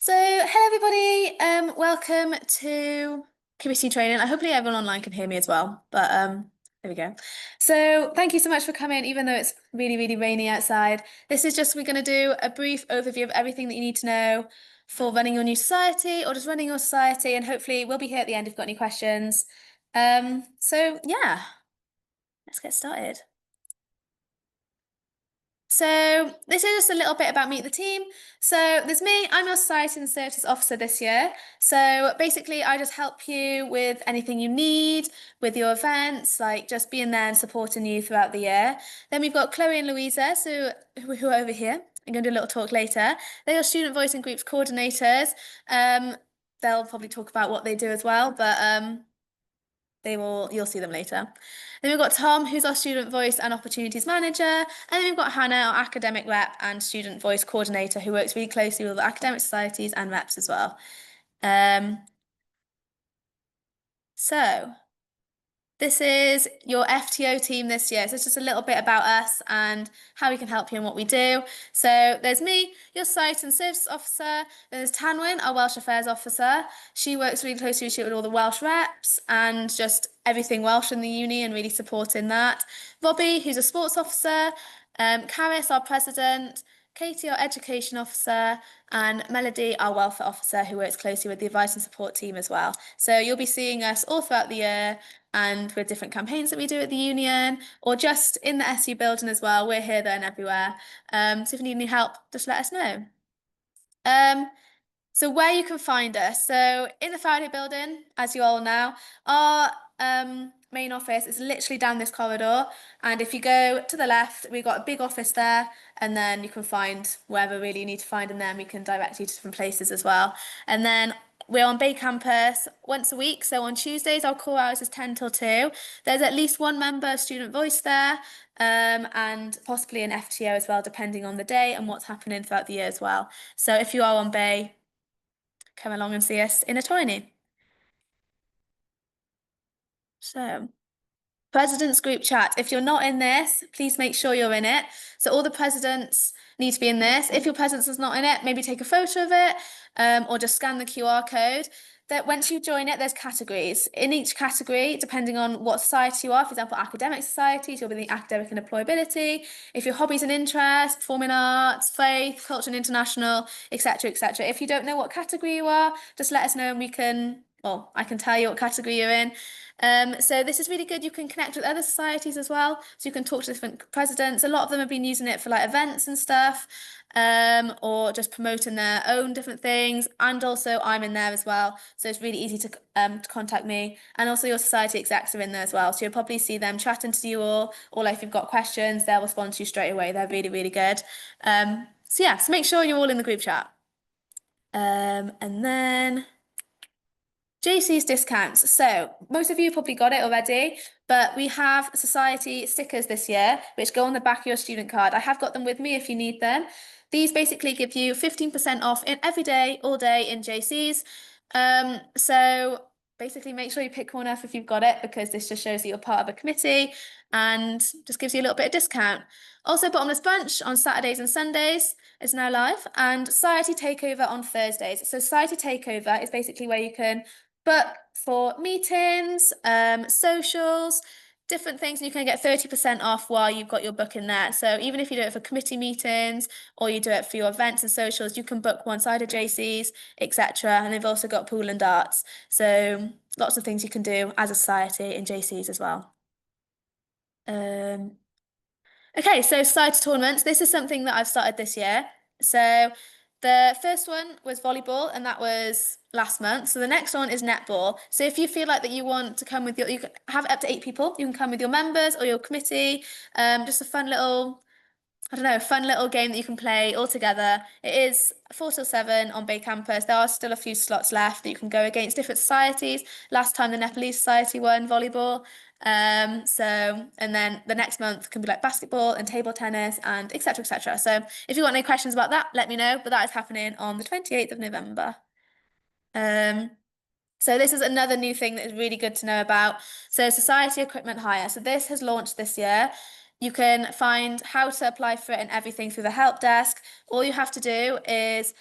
So, hello everybody. Welcome to committee training. Hopefully everyone online can hear me as well. But there we go. So, thank you so much for coming, even though it's really, really rainy outside. This is just we're going to do a brief overview of everything that you need to know for running your new society or just running your society, and hopefully we'll be here at the end if you've got any questions. So yeah, let's get started. So this is just a little bit about Meet the Team. So there's me, I'm your Society and Services Officer this year. So basically I just help you with anything you need, with your events, like just being there and supporting you throughout the year. Then we've got Chloe and Louisa, who are over here. I'm going to do a little talk later. They're your Student Voice and Groups coordinators. They'll probably talk about what they do as well, but you'll see them later. Then we've got Tom, who's our Student Voice and Opportunities Manager. And then we've got Hannah, our Academic Rep and Student Voice Coordinator, who works really closely with the academic societies and reps as well. So this is your FTO team this year. So it's just a little bit about us and how we can help you and what we do. So there's me, your Site and Services Officer. There's Tanwyn, our Welsh Affairs Officer. She works really closely with all the Welsh reps and just everything Welsh in the uni and really supporting that. Robbie, who's a Sports Officer. Caris, our President. Katie, our Education Officer, and Melody, our Welfare Officer, who works closely with the advice and support team as well. So you'll be seeing us all throughout the year and with different campaigns that we do at the union or just in the SU building as well. We're here, there, and everywhere. So if you need any help, just let us know. So where you can find us. So in the Faraday building, as you all know, our main office is literally down this corridor. And if you go to the left, we've got a big office there, and then you can find wherever really you need to find, and then we can direct you to different places as well. And then we're on Bay Campus once a week. So on Tuesdays, our core hours is 10 till 2. There's at least one member of Student Voice there, and possibly an FTO as well, depending on the day and what's happening throughout the year as well. So if you are on Bay, come along and see us in a tiny. So, President's group chat. If you're not in this, please make sure you're in it. So all the presidents need to be in this. If your president is not in it, maybe take a photo of it, or just scan the QR code. That once you join it, there's categories. In each category, depending on what society you are, for example, academic societies, you'll be in the academic and employability. If your hobbies and interests, performing arts, faith, culture and international, etc., etc. If you don't know what category you are, just let us know and I can tell you what category you're in. So this is really good. You can connect with other societies as well. So you can talk to different presidents. A lot of them have been using it for like events and stuff, or just promoting their own different things. And also I'm in there as well. So it's really easy to contact me. And also your society execs are in there as well. So you'll probably see them chatting to you all, or like if you've got questions, they'll respond to you straight away. They're really, really good. So make sure you're all in the group chat. And then JC's discounts. So most of you probably got it already, but we have society stickers this year, which go on the back of your student card. I have got them with me if you need them. These basically give you 15% off in every day, all day in JC's. So basically make sure you pick one up if you've got it, because this just shows that you're part of a committee and just gives you a little bit of discount. Also, Bottomless Brunch on Saturdays and Sundays is now live, and Society Takeover on Thursdays. So Society Takeover is basically where you can book for meetings, socials, different things, and you can get 30% off while you've got your booking there. So even if you do it for committee meetings or you do it for your events and socials, you can book one side of JC's, etc. And they've also got pool and darts. So lots of things you can do as a society in JC's as well. Okay, so society tournaments. This is something that I've started this year. So the first one was volleyball, and that was last month. So the next one is netball. So if you feel like that you want to come with you can have up to 8 people. You can come with your members or your committee. Just a fun little, I don't know, a fun little game that you can play all together. It is 4 till 7 on Bay Campus. There are still a few slots left that you can go against different societies. Last time the Nepalese Society won volleyball. And then the next month can be like basketball and table tennis and etc. etc. So if you've got any questions about that, let me know. But that is happening on the 28th of November. So this is another new thing that is really good to know about. So Society Equipment Hire. So this has launched this year. You can find how to apply for it and everything through the help desk. All you have to do is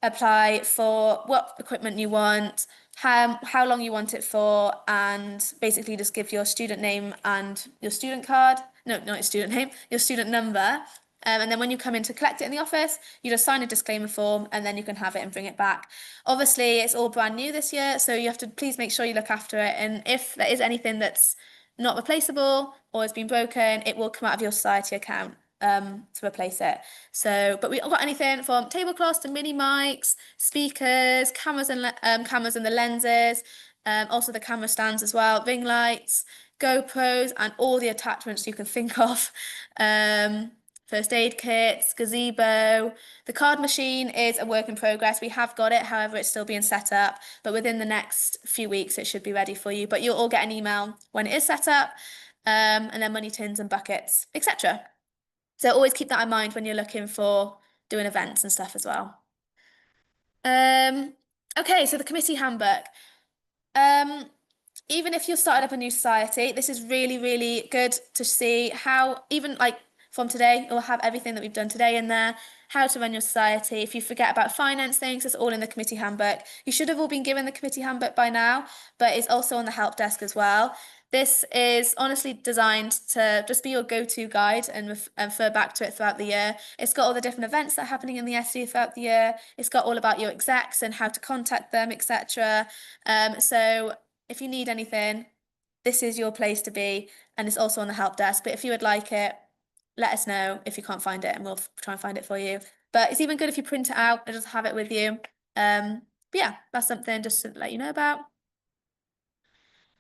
apply for what equipment you want, how long you want it for, and basically just give your student name and your student card. No, not your student name, your student number. And then when you come in to collect it in the office, you just sign a disclaimer form and then you can have it and bring it back. Obviously, it's all brand new this year, so you have to please make sure you look after it. And if there is anything that's not replaceable or has been broken, it will come out of your society account to replace it. So, but we haven't got anything from tablecloths to mini mics, speakers, cameras and the lenses, also the camera stands as well, ring lights, GoPros, and all the attachments you can think of. First aid kits, gazebo. The card machine is a work in progress. We have got it, however, it's still being set up, but within the next few weeks, it should be ready for you. But you'll all get an email when it is set up, and then money tins and buckets, etc. So always keep that in mind when you're looking for doing events and stuff as well. Okay, so the committee handbook. Even if you're starting up a new society, this is really, really good to see how, even like from today, you'll have everything that we've done today in there, how to run your society. If you forget about finance things, it's all in the committee handbook. You should have all been given the committee handbook by now, but it's also on the help desk as well. This is honestly designed to just be your go-to guide and refer back to it throughout the year. It's got all the different events that are happening in the SU throughout the year. It's got all about your execs and how to contact them, etc. So if you need anything, this is your place to be, and it's also on the help desk. But if you would like it, let us know if you can't find it and we'll try and find it for you. But it's even good if you print it out and just have it with you. But yeah, that's something just to let you know about.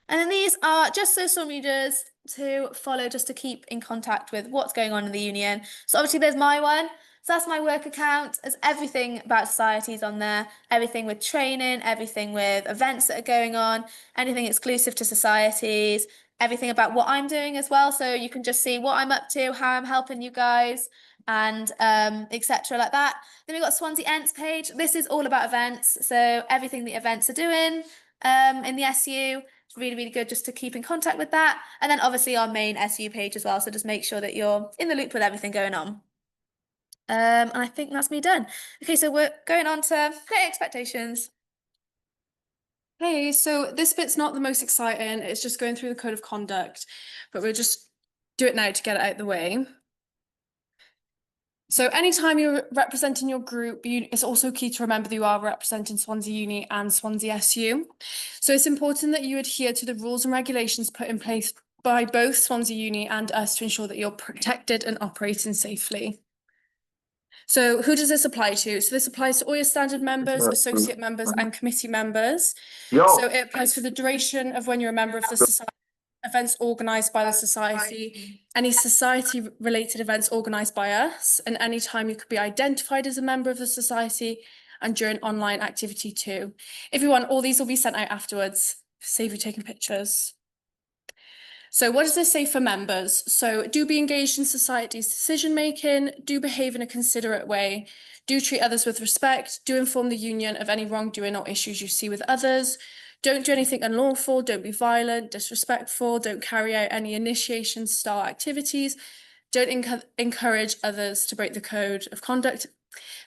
And then these are just social medias to follow, just to keep in contact with what's going on in the union. So obviously there's my one. So that's my work account. There's everything about societies on there, everything with training, everything with events that are going on, anything exclusive to societies, everything about what I'm doing as well. So you can just see what I'm up to, how I'm helping you guys, and etc. like that. Then we've got Swansea Ents page. This is all about events. So everything the events are doing in the SU. It's really, really good just to keep in contact with that. And then obviously our main SU page as well. So just make sure that you're in the loop with everything going on. And I think that's me done. Okay, so we're going on to Great Expectations. Hey, so this bit's not the most exciting. It's just going through the code of conduct, but we'll just do it now to get it out of the way. So anytime you're representing your group, it's also key to remember that you are representing Swansea Uni and Swansea SU. So it's important that you adhere to the rules and regulations put in place by both Swansea Uni and us to ensure that you're protected and operating safely. So who does this apply to? So this applies to all your standard members, associate members, and committee members. So it applies for the duration of when you're a member of the society, events organised by the society, any society-related events organised by us, and any time you could be identified as a member of the society, and during online activity too. If you want, all these will be sent out afterwards, save you taking pictures. So what does this say for members? So do be engaged in society's decision-making, do behave in a considerate way, do treat others with respect, do inform the union of any wrongdoing or issues you see with others, don't do anything unlawful, don't be violent, disrespectful, don't carry out any initiation-style activities, don't encourage others to break the code of conduct.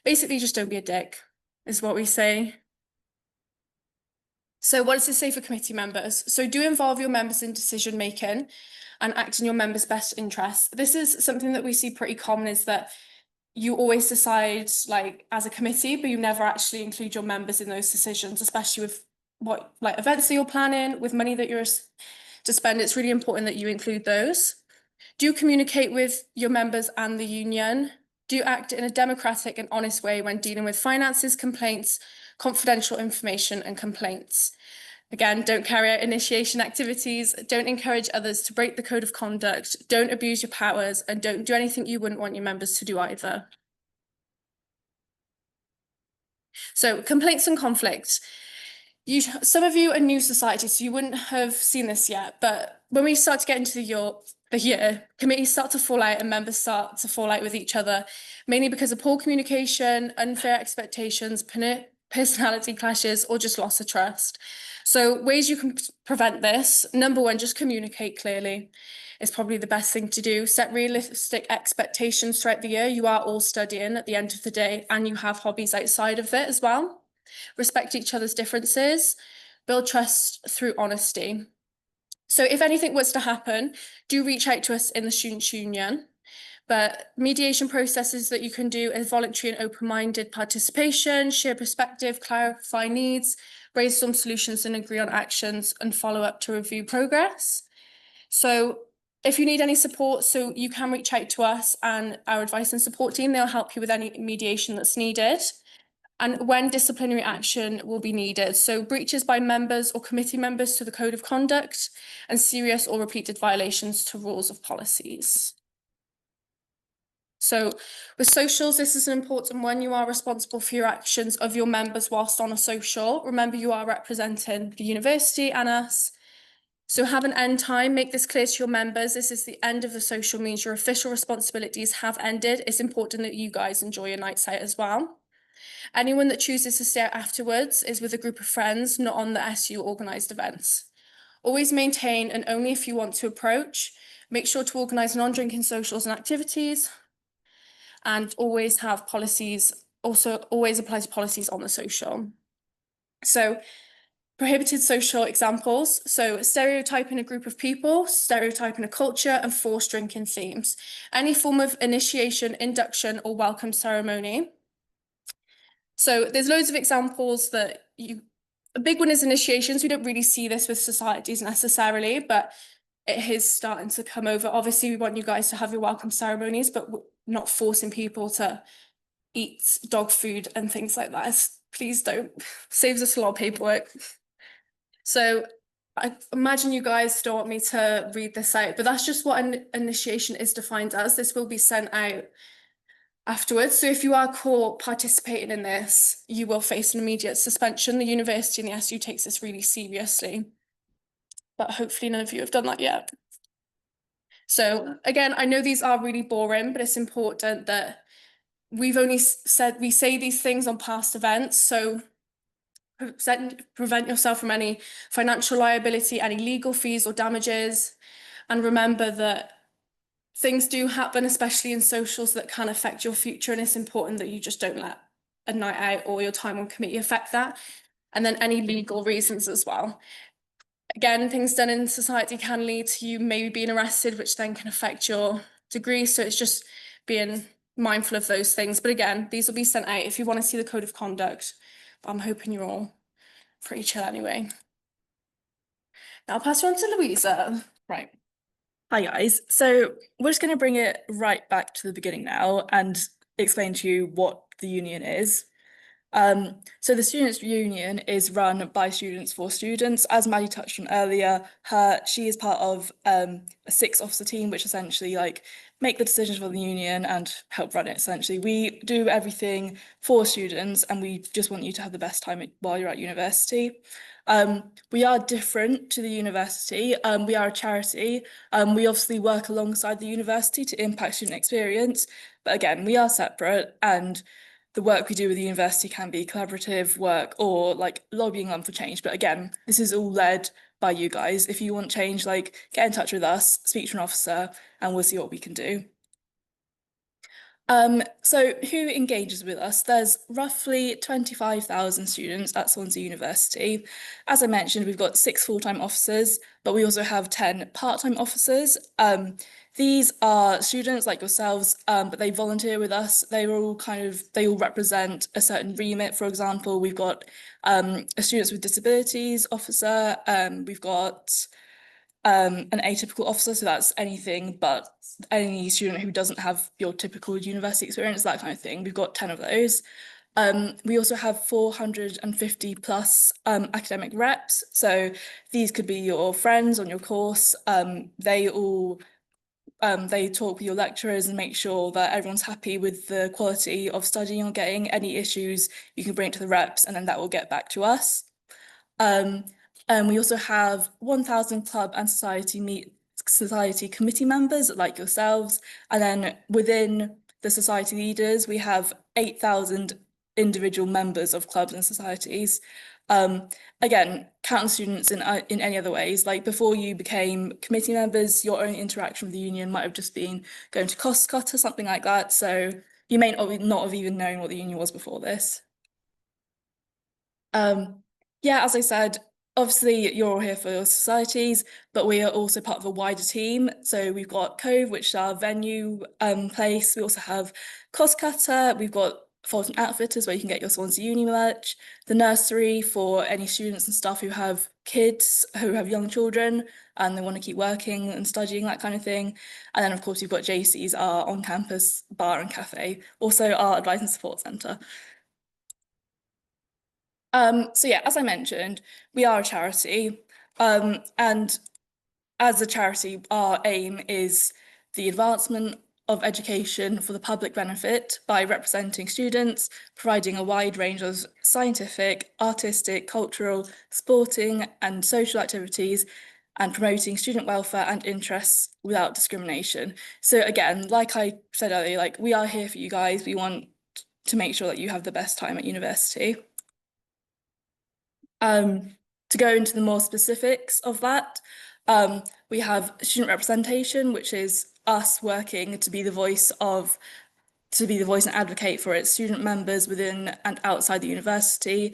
Basically, just don't be a dick, is what we say. So what does this say for committee members? So do involve your members in decision making and act in your members' best interests. This is something that we see pretty common, is that you always decide like as a committee, but you never actually include your members in those decisions, especially with what like events that you're planning, with money that you're to spend. It's really important that you include those. Do communicate with your members and the union. Do act in a democratic and honest way when dealing with finances, complaints, confidential information and complaints. Again, don't carry out initiation activities, don't encourage others to break the code of conduct, don't abuse your powers, and don't do anything you wouldn't want your members to do either. So complaints and conflicts. Some of you are new society, so you wouldn't have seen this yet, but when we start to get into the year, committees start to fall out and members start to fall out with each other, mainly because of poor communication, unfair expectations, personality clashes, or just loss of trust. So ways you can prevent this: number one, just communicate clearly. It's probably the best thing to do. Set realistic expectations throughout the year. You are all studying at the end of the day, and you have hobbies outside of it as well. Respect each other's differences. Build trust through honesty. So if anything was to happen, do reach out to us in the Students' Union. But mediation processes that you can do is voluntary and open-minded participation, share perspective, clarify needs, brainstorm solutions and agree on actions, and follow up to review progress. So if you need any support, so you can reach out to us and our advice and support team. They'll help you with any mediation that's needed. And when disciplinary action will be needed. So breaches by members or committee members to the code of conduct, and serious or repeated violations to rules of policies. So with socials, this is an important one. You are responsible for your actions of your members whilst on a social. Remember, you are representing the university and us. So have an end time, make this clear to your members. This is the end of the social, means your official responsibilities have ended. It's important that you guys enjoy your nights out as well. Anyone that chooses to stay out afterwards is with a group of friends, not on the SU organised events. Always maintain and only if you want to approach. Make sure to organise non-drinking socials and activities. And always have policies, also always apply to policies on the social. So prohibited social examples. So stereotyping a group of people, stereotyping a culture, and forced drinking themes. Any form of initiation, induction, or welcome ceremony. So there's loads of examples that a big one is initiations. We don't really see this with societies necessarily, but it is starting to come over. Obviously, we want you guys to have your welcome ceremonies, but we're not forcing people to eat dog food and things like that. Please don't. Saves us a lot of paperwork. So I imagine you guys don't want me to read this out, but that's just what an initiation is defined as. This will be sent out afterwards. So if you are caught participating in this, you will face an immediate suspension. The university and the SU takes this really seriously, but hopefully none of you have done that yet. So again, I know these are really boring, but it's important that we've only said we say these things on past events. So prevent yourself from any financial liability, any legal fees or damages. And remember that things do happen, especially in socials, that can affect your future. And it's important that you just don't let a night out or your time on committee affect that. And then any legal reasons as well. Again, things done in society can lead to you maybe being arrested, which then can affect your degree. So it's just being mindful of those things. But again, these will be sent out if you want to see the code of conduct. But I'm hoping you're all pretty chill anyway. Now I'll pass you on to Louisa. Right. Hi guys. So we're just going to bring it right back to the beginning now and explain to you what the union is. So the Students' Union is run by students for students. As Maddie touched on earlier, she is part of a 6-officer team, which essentially make the decisions for the union and help run it. Essentially, we do everything for students, and we just want you to have the best time while you're at university. We are different to the university. We are a charity. We obviously work alongside the university to impact student experience, but again, we are separate, and the work we do with the university can be collaborative work or lobbying them for change. But again, this is all led by you guys. If you want change, get in touch with us, speak to an officer, and we'll see what we can do. So who engages with us? There's roughly 25,000 students at Swansea University. As I mentioned, we've got 6 full-time officers, but we also have 10 part-time officers. These are students like yourselves, but they volunteer with us. They all represent a certain remit. For example, we've got a students with disabilities officer. We've got an atypical officer, so that's anything but any student who doesn't have your typical university experience, that kind of thing. We've got 10 of those. We also have 450 plus academic reps. So these could be your friends on your course. They talk with your lecturers and make sure that everyone's happy with the quality of study you're getting. Any issues you can bring it to the reps, and then that will get back to us. We also have 1,000 club and society committee members like yourselves, and then within the society leaders we have 8,000 individual members of clubs and societies. Again, counting students in any other ways, like before you became committee members, your only interaction with the union might have just been going to Costcut or something like that. So you may not have even known what the union was before this. Yeah, as I said, obviously you're all here for your societies, but we are also part of a wider team. So we've got Cove, which is our venue place. We also have Costcutter. We've got Fulton Outfitters, where you can get your Swansea Uni merch. The nursery for any students and staff who have kids, who have young children, and they want to keep working and studying, that kind of thing. And then, of course, we've got JC's, our on-campus bar and cafe. Also, our advice and support centre. So yeah, as I mentioned, we are a charity, and as a charity, our aim is the advancement of education for the public benefit by representing students, providing a wide range of scientific, artistic, cultural, sporting and social activities, and promoting student welfare and interests without discrimination. So again, like I said earlier, like we are here for you guys. We want to make sure that you have the best time at university. To go into the more specifics of that, we have student representation, which is us working to be the voice and advocate for its student members within and outside the university.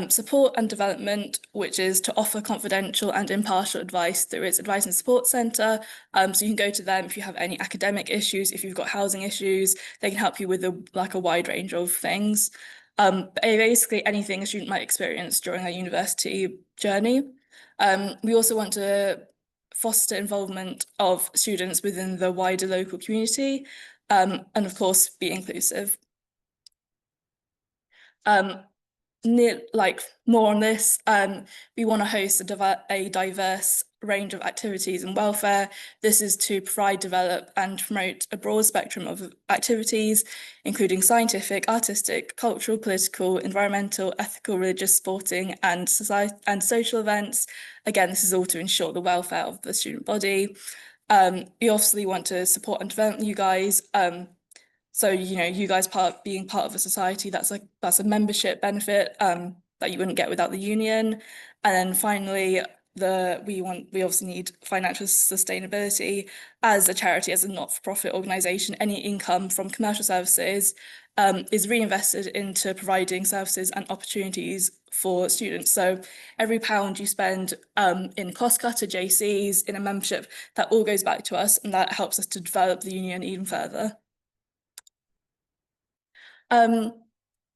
Support and development, which is to offer confidential and impartial advice through its advice and support centre. So you can go to them if you have any academic issues, if you've got housing issues, they can help you with a wide range of things. Basically anything a student might experience during their university journey. We also want to foster involvement of students within the wider local community, and of course be inclusive. More on this, we want to host a diverse range of activities and welfare. This is to provide, develop and promote a broad spectrum of activities, including scientific, artistic, cultural, political, environmental, ethical, religious, sporting and social events. Again, this is all to ensure the welfare of the student body. We obviously want to support and develop you guys. So, you guys being part of a society, that's a membership benefit that you wouldn't get without the union. And then finally, we obviously need financial sustainability. As a charity, as a not-for-profit organisation, any income from commercial services is reinvested into providing services and opportunities for students. So every pound you spend in Costcutter, JC's, in a membership, that all goes back to us, and that helps us to develop the union even further.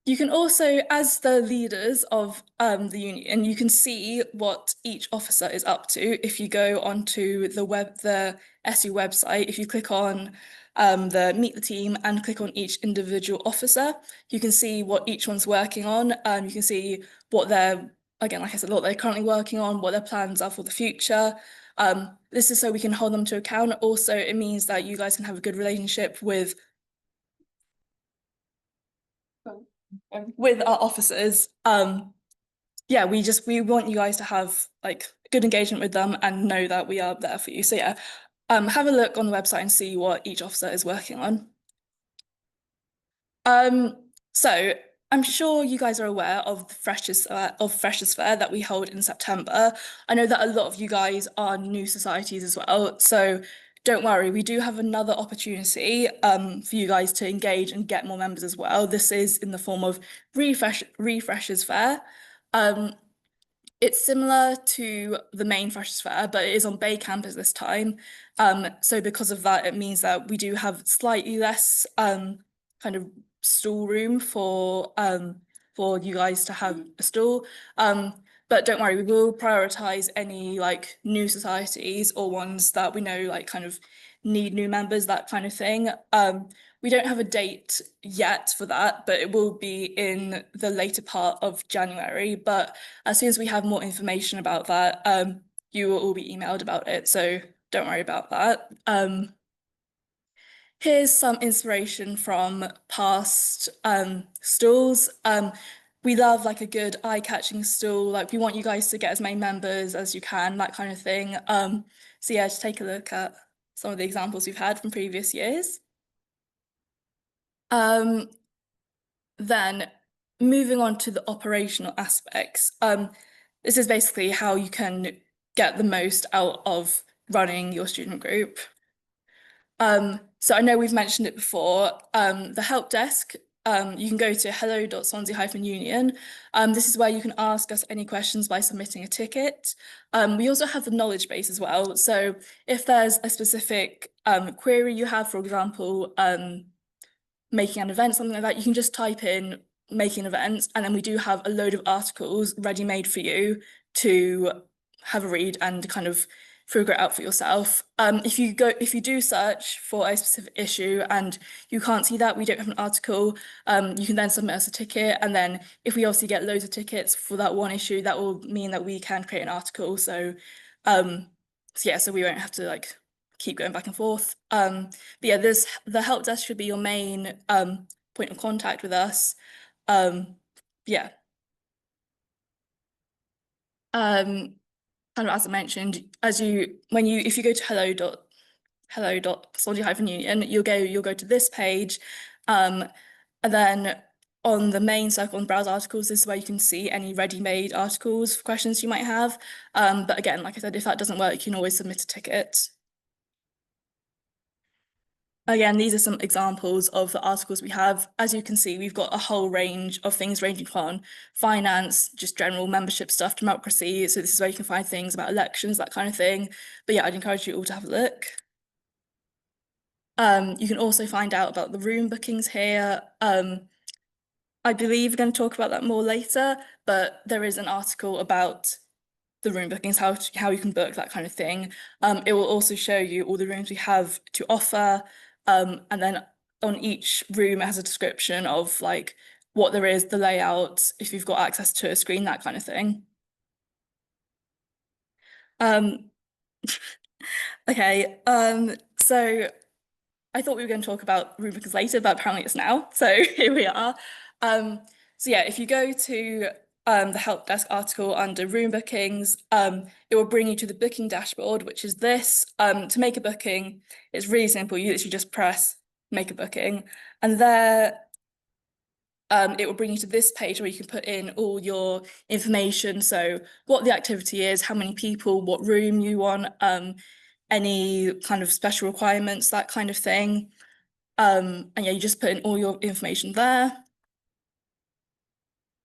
You can also, as the leaders of the union, you can see what each officer is up to. If you go onto the SU website, if you click on the Meet the Team and click on each individual officer, you can see what each one's working on. You can see what again, like I said, what they're currently working on, what their plans are for the future. This is so we can hold them to account. Also, it means that you guys can have a good relationship with our officers. Yeah, we want you guys to have good engagement with them and know that we are there for you. So yeah, have a look on the website and see what each officer is working on. So I'm sure you guys are aware of the Freshers Fair that we hold in September. I know that a lot of you guys are new societies as well, so don't worry, we do have another opportunity for you guys to engage and get more members as well. This is in the form of Refreshers Fair. It's similar to the main Freshers Fair, but it is on Bay Campus this time. So because of that, it means that we do have slightly less kind of stall room for you guys to have a stall. But don't worry, we will prioritise any new societies or ones that we know kind of need new members, that kind of thing. We don't have a date yet for that, but it will be in the later part of January. But as soon as we have more information about that, you will all be emailed about it. So don't worry about that. Here's some inspiration from past stalls. We love a good eye-catching stall. We want you guys to get as many members as you can, that kind of thing. So yeah, just take a look at some of the examples we've had from previous years. Then moving on to the operational aspects, this is basically how you can get the most out of running your student group. So I know we've mentioned it before, the help desk, you can go to hello.swansea-union. This is where you can ask us any questions by submitting a ticket. We also have the knowledge base as well. So if there's a specific query you have, for example, making an event, something like that, you can just type in making events, and then we do have a load of articles ready-made for you to have a read and kind of figure it out for yourself. If you do search for a specific issue and you can't see that, we don't have an article, you can then submit us a ticket, and then if we obviously get loads of tickets for that one issue, that will mean that we can create an article. So yeah, so we won't have to like keep going back and forth. But yeah, the help desk should be your main point of contact with us. Yeah. Kind of as I mentioned, if you go to hello.swansea-union, you'll go to this page, and then on the main circle on browse articles, this is where you can see any ready-made articles for questions you might have. But again, like I said, if that doesn't work, you can always submit a ticket. Again, these are some examples of the articles we have. As you can see, we've got a whole range of things ranging from finance, just general membership stuff, democracy. So this is where you can find things about elections, that kind of thing. But yeah, I'd encourage you all to have a look. You can also find out about the room bookings here. I believe we're going to talk about that more later, but there is an article about the room bookings, how you can book, that kind of thing. It will also show you all the rooms we have to offer. And then on each room, it has a description of like what there is, the layout, if you've got access to a screen, that kind of thing. Okay, so I thought we were going to talk about room bookings later, but apparently it's now. So here we are. So yeah, if you go to the help desk article under room bookings, it will bring you to the booking dashboard, which is this. To make a booking, it's really simple. You literally just press make a booking, and there it will bring you to this page where you can put in all your information. So what the activity is, how many people, what room you want, any kind of special requirements, that kind of thing. And yeah, you just put in all your information there.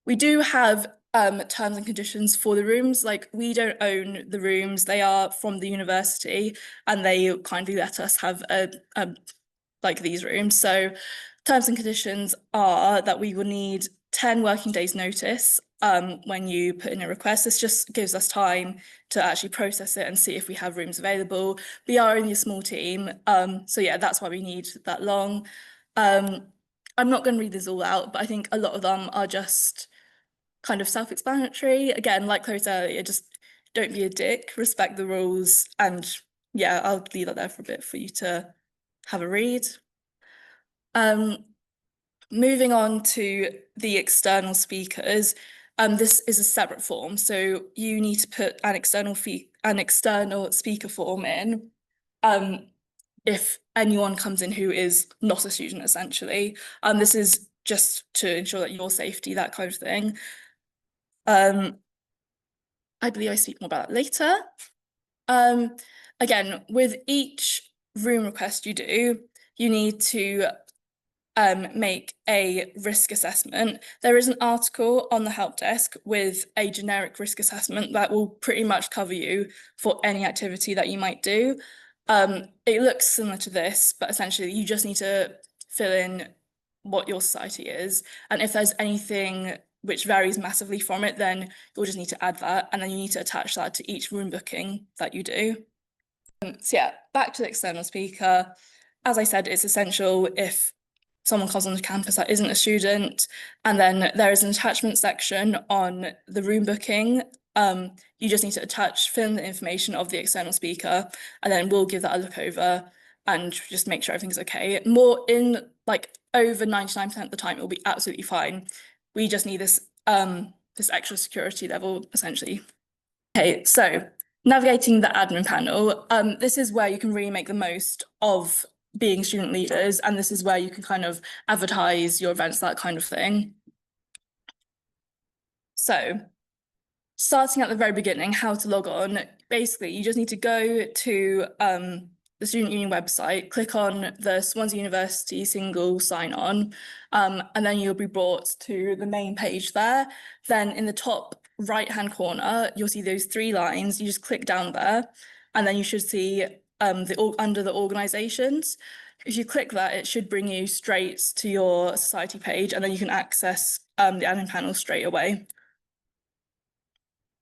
We do have terms and conditions for the rooms. Like, we don't own the rooms, they are from the university, and they kindly let us have like these rooms. So terms and conditions are that we will need 10 working days notice when you put in a request. This just gives us time to actually process it and see if we have rooms available. We are only a small team, so yeah, that's why we need that long. I'm not going to read this all out, but I think a lot of them are just kind of self-explanatory. Again, like Chloe said earlier, just don't be a dick, respect the rules, and yeah, I'll leave that there for a bit for you to have a read. Moving on to the external speakers, this is a separate form, so you need to put an external speaker form in if anyone comes in who is not a student, essentially. This is just to ensure that your safety, that kind of thing. I believe I speak more about that later. Again, with each room request you do, you need to make a risk assessment. There is an article on the help desk with a generic risk assessment that will pretty much cover you for any activity that you might do. It looks similar to this, but essentially you just need to fill in what your society is, and if there's anything which varies massively from it, then you'll just need to add that, and then you need to attach that to each room booking that you do. So yeah, back to the external speaker. As I said, it's essential if someone comes onto campus that isn't a student, and then there is an attachment section on the room booking. You just need to fill in the information of the external speaker, and then we'll give that a look over and just make sure everything's okay. Over 99% of the time, it'll be absolutely fine. We just need this extra security level, essentially. Okay, so navigating the admin panel, this is where you can really make the most of being student leaders, and this is where you can kind of advertise your events, that kind of thing. So starting at the very beginning, how to log on, basically you just need to go to the Student Union website, click on the Swansea University single sign on, and then you'll be brought to the main page there. Then in the top right hand corner, you'll see those 3 lines. You just click down there, and then you should see under the organisations. If you click that, it should bring you straight to your society page, and then you can access the admin panel straight away.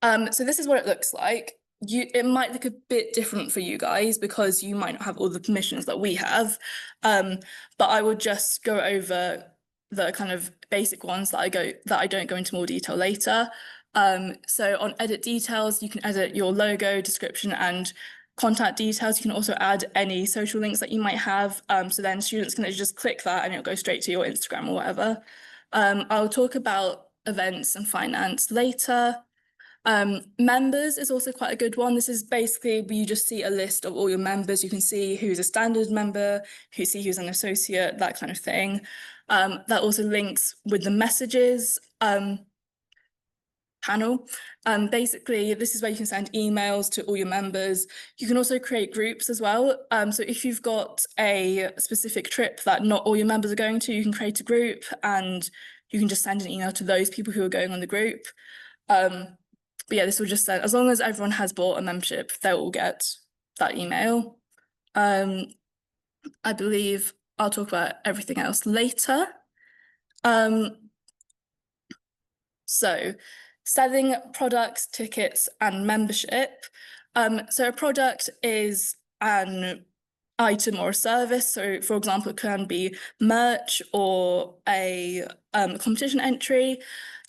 So this is what it looks like. It might look a bit different for you guys because you might not have all the permissions that we have, but I will just go over the kind of basic ones that I don't go into more detail later. So on edit details, you can edit your logo, description, and contact details. You can also add any social links that you might have. So then students can just click that and it'll go straight to your Instagram or whatever. I'll talk about events and finance later. Members is also quite a good one. This is basically where you just see a list of all your members. You can see who's a standard member, who's an associate, that kind of thing. That also links with the messages panel. Basically, this is where you can send emails to all your members. You can also create groups as well. So if you've got a specific trip that not all your members are going to, you can create a group and you can just send an email to those people who are going on the group. But yeah, this will just send, as long as everyone has bought a membership, they'll all get that email. I believe I'll talk about everything else later. So selling products, tickets, and membership. So a product is an item or a service. So for example, it can be merch or a competition entry.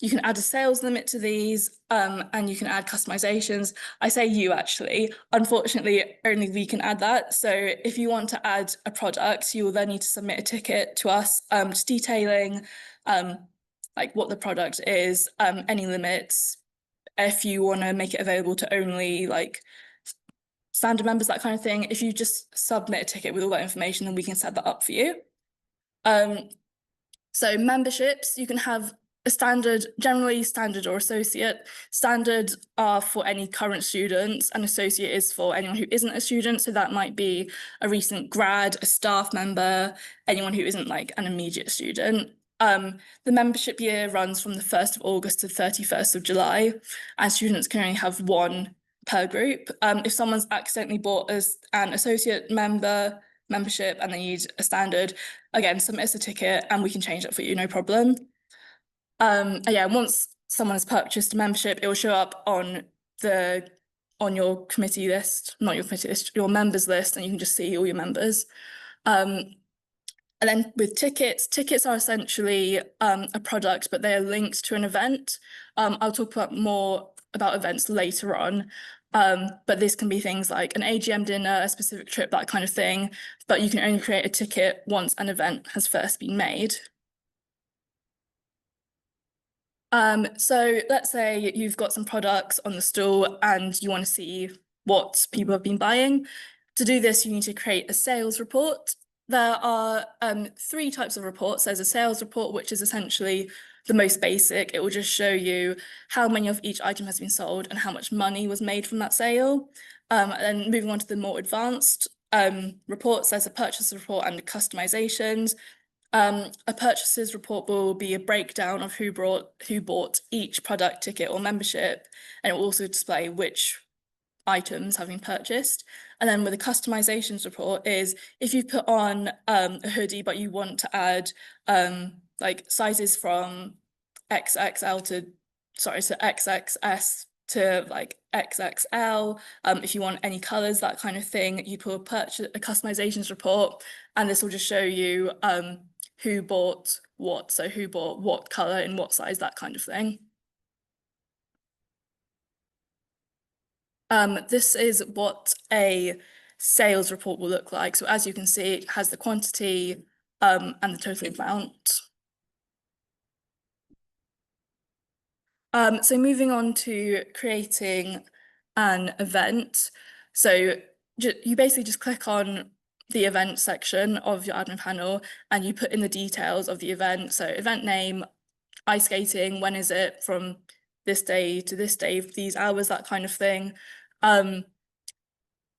You can add a sales limit to these, and you can add customizations. I say you actually, unfortunately, only we can add that. So if you want to add a product, you will then need to submit a ticket to us, just detailing like what the product is, any limits, if you want to make it available to only like standard members, that kind of thing. If you just submit a ticket with all that information, then we can set that up for you. So memberships, you can have a standard, generally standard or associate. Standard are for any current students, and associate is for anyone who isn't a student. So that might be a recent grad, a staff member, anyone who isn't like an immediate student. The membership year runs from the 1st of August to 31st of July, and students can only have 1 per group. If someone's accidentally bought as an associate membership and they need a standard, again, submit us a ticket and we can change that for you, no problem. Yeah, once someone has purchased a membership, it will show up on your committee list, not your committee list, your members list, and you can just see all your members. And then with tickets are essentially a product, but they are linked to an event. I'll talk about more about events later on, but this can be things like an AGM dinner, a specific trip, that kind of thing, but you can only create a ticket once an event has first been made. So let's say you've got some products on the stall and you want to see what people have been buying. To do this, you need to create a sales report. There are 3 types of reports. There's a sales report, which is essentially the most basic. It will just show you how many of each item has been sold and how much money was made from that sale. And then moving on to the more advanced reports, there's a purchase report and customizations. A purchases report will be a breakdown of who bought each product, ticket, or membership, and it will also display which items have been purchased. And then with a customizations report is if you put on a hoodie but you want to add like sizes from XXL to XXS to like XXL, if you want any colors, that kind of thing, you put a customizations report, and this will just show you who bought what, so who bought what color in what size, that kind of thing. This is what a sales report will look like. So as you can see, it has the quantity and the total amount. So moving on to creating an event. So you basically just click on the event section of your admin panel and you put in the details of the event. So event name, ice skating, when is it, from this day to this day, these hours, that kind of thing.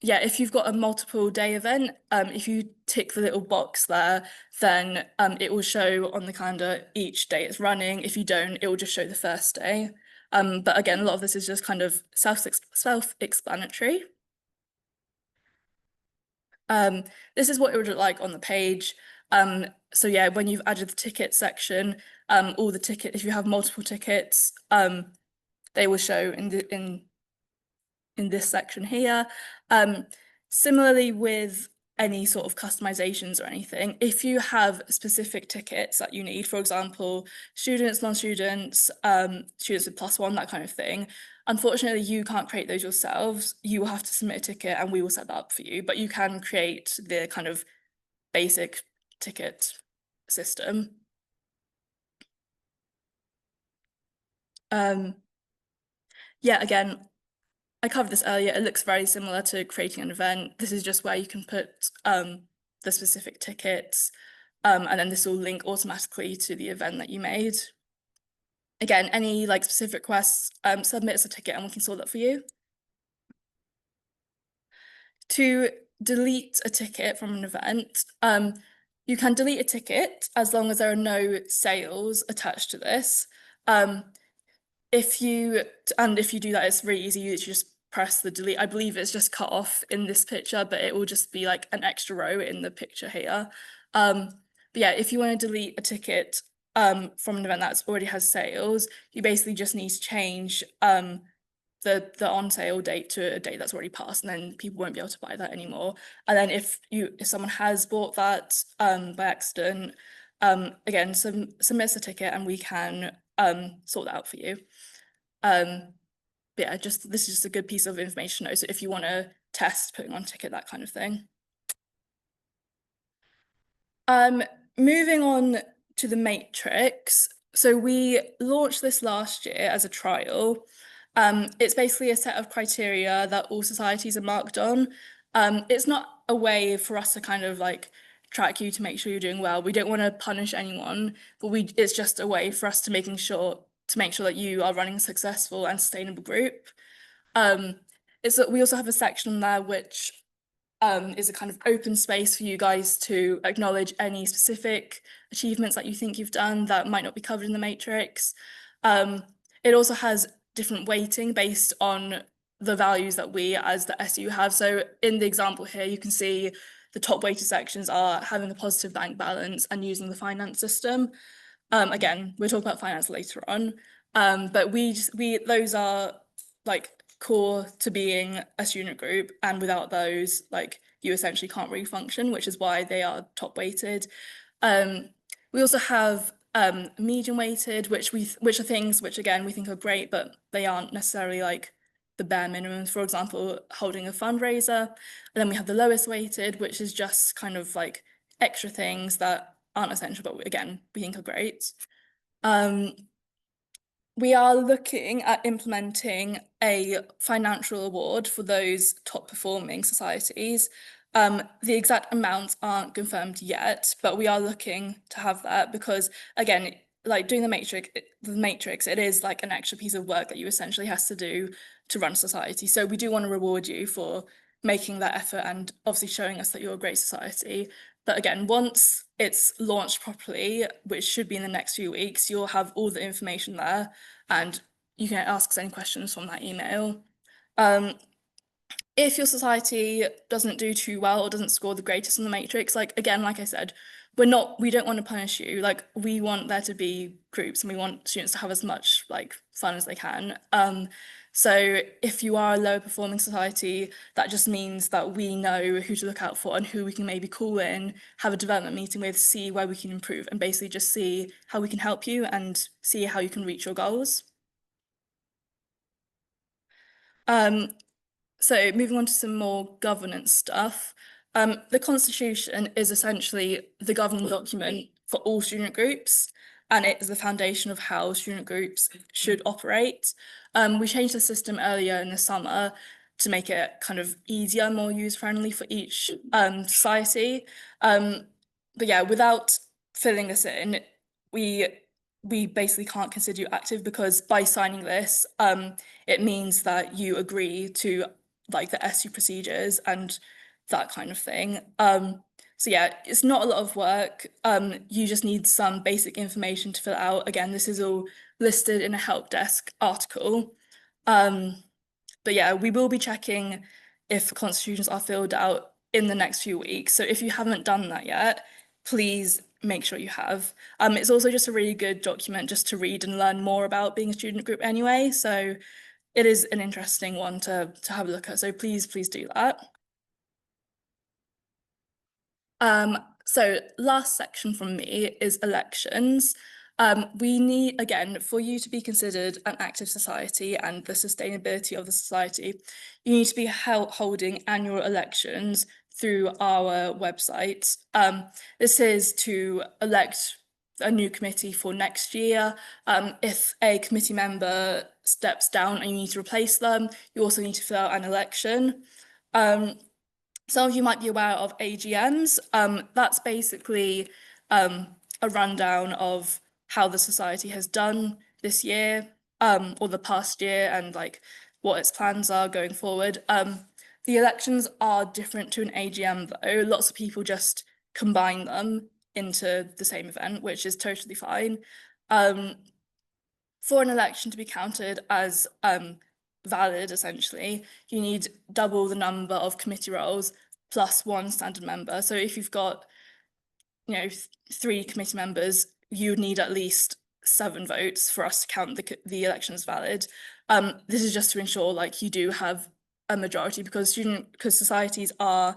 Yeah, if you've got a multiple day event, if you tick the little box there, then it will show on the calendar each day it's running. If you don't, it will just show the first day. But again, a lot of this is just kind of self-explanatory. This is what it would look like on the page. So yeah, when you've added the ticket section, all the if you have multiple tickets, they will show in this section here. Similarly with any sort of customizations or anything, if you have specific tickets that you need, for example, students, non-students, students with +1, that kind of thing, unfortunately you can't create those yourselves. You will have to submit a ticket and we will set that up for you, but you can create the kind of basic ticket system. Yeah, again, I covered this earlier, it looks very similar to creating an event. This is just where you can put the specific tickets, and then this will link automatically to the event that you made. Again, any like specific requests, submit as a ticket and we can sort that for you. To delete a ticket from an event, you can delete a ticket as long as there are no sales attached to this. If you do that, it's really easy. You just press the delete. I believe it's just cut off in this picture, but it will just be like an extra row in the picture here. But yeah, if you want to delete a ticket from an event that already has sales, you basically just need to change the on sale date to a date that's already passed, and then people won't be able to buy that anymore. And then if someone has bought that by accident, again, submit a ticket and we can sort that out for you. But yeah, this is just a good piece of information to know. So if you want to test putting on a ticket, that kind of thing. Moving on to the matrix. So we launched this last year as a trial. It's basically a set of criteria that all societies are marked on. It's not a way for us to kind of like track you to make sure you're doing well. We don't want to punish anyone, but it's just a way for us to make sure that you are running a successful and sustainable group. We also have a section there which is a kind of open space for you guys to acknowledge any specific achievements that you think you've done that might not be covered in the matrix. It also has different weighting based on the values that we as the SU have. So in the example here, you can see the top weighted sections are having a positive bank balance and using the finance system. Again, we'll talk about finance later on, but those are like core to being a student group, and without those, like, you essentially can't really function, which is why they are top weighted. We also have medium weighted, which are things which again we think are great, but they aren't necessarily like the bare minimum. For example, holding a fundraiser. And then we have the lowest weighted, which is just kind of like extra things that aren't essential, but again we think are great. We are looking at implementing a financial award for those top performing societies. The exact amounts aren't confirmed yet, but we are looking to have that because, again, like doing the matrix, it is like an extra piece of work that you essentially has to do to run society. So we do want to reward you for making that effort and obviously showing us that you're a great society. But again, once it's launched properly, which should be in the next few weeks, you'll have all the information there and you can ask us any questions from that email. If your society doesn't do too well or doesn't score the greatest in the matrix, like I said, we don't want to punish you. Like, we want there to be groups and we want students to have as much like fun as they can. So if you are a lower performing society, that just means that we know who to look out for and who we can maybe call in, have a development meeting with, see where we can improve, and basically just see how we can help you and see how you can reach your goals. So moving on to some more governance stuff. The Constitution is essentially the governing document for all student groups, and it is the foundation of how student groups should operate. We changed the system earlier in the summer to make it kind of easier, more user-friendly for each society. But yeah, without filling this in, we we basically can't consider you active, because by signing this, it means that you agree to like the SU procedures and that kind of thing. So yeah, it's not a lot of work. You just need some basic information to fill out. Again, this is all listed in a help desk article. But yeah, we will be checking if constitutions are filled out in the next few weeks. So if you haven't done that yet, please make sure you have. It's also just a really good document just to read and learn more about being a student group anyway. So it is an interesting one to have a look at. So please do that. So last section from me is elections. We need, again, for you to be considered an active society and the sustainability of the society, you need to be holding annual elections through our website. This is to elect a new committee for next year. If a committee member steps down and you need to replace them, you also need to fill out an election. Some of you might be aware of AGMs. That's basically a rundown of how the society has done this year, or the past year, and like what its plans are going forward. The elections are different to an AGM though. Lots of people just combine them into the same event, which is totally fine. For an election to be counted as valid, essentially, you need double the number of committee roles plus one standard member. So if you've got, 3 committee members, you would need at least 7 votes for us to count the elections valid. This is just to ensure like you do have a majority, because societies are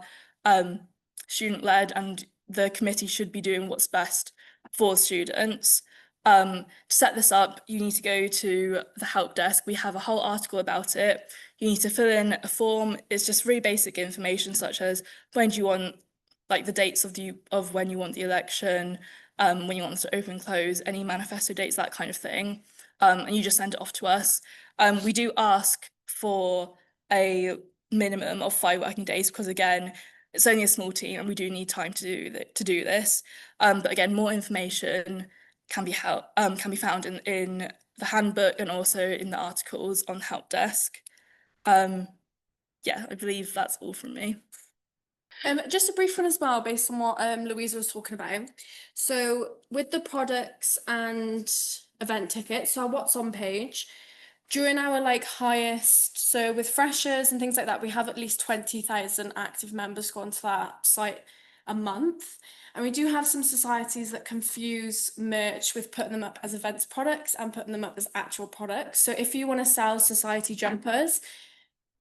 student-led, and the committee should be doing what's best for students. To set this up, you need to go to the help desk. We have a whole article about it. You need to fill in a form. It's just really basic information, such as when do you want, like the dates of when you want the election, when you want us to open and close, any manifesto dates, that kind of thing. And you just send it off to us. We do ask for a minimum of 5 working days, because again, it's only a small team and we do need time to do this. But again, more information can be found in the handbook and also in the articles on help desk. Yeah, I believe that's all from me. Just a brief one as well, based on what Louisa was talking about. So with the products and event tickets, so our What's On page, during our highest, so with freshers and things like that, we have at least 20,000 active members go onto that site a month. And we do have some societies that confuse merch with putting them up as events products and putting them up as actual products. So if you want to sell society jumpers,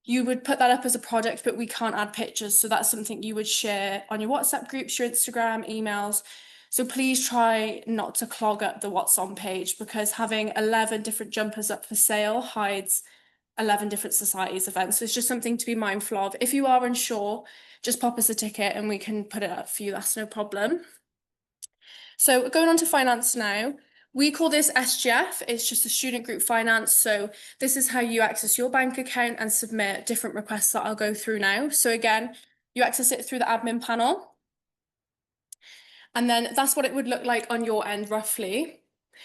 you would put that up as a product, but we can't add pictures. So that's something you would share on your WhatsApp groups, your Instagram, emails. So please try not to clog up the What's On page, because having 11 different jumpers up for sale hides 11 different societies events. So it's just something to be mindful of. If you are unsure, just pop us a ticket and we can put it up for you. That's no problem. So going on to finance now. We call this SGF, it's just a student group finance. So this is how you access your bank account and submit different requests that I'll go through now. So again, you access it through the admin panel. And then that's what it would look like on your end roughly.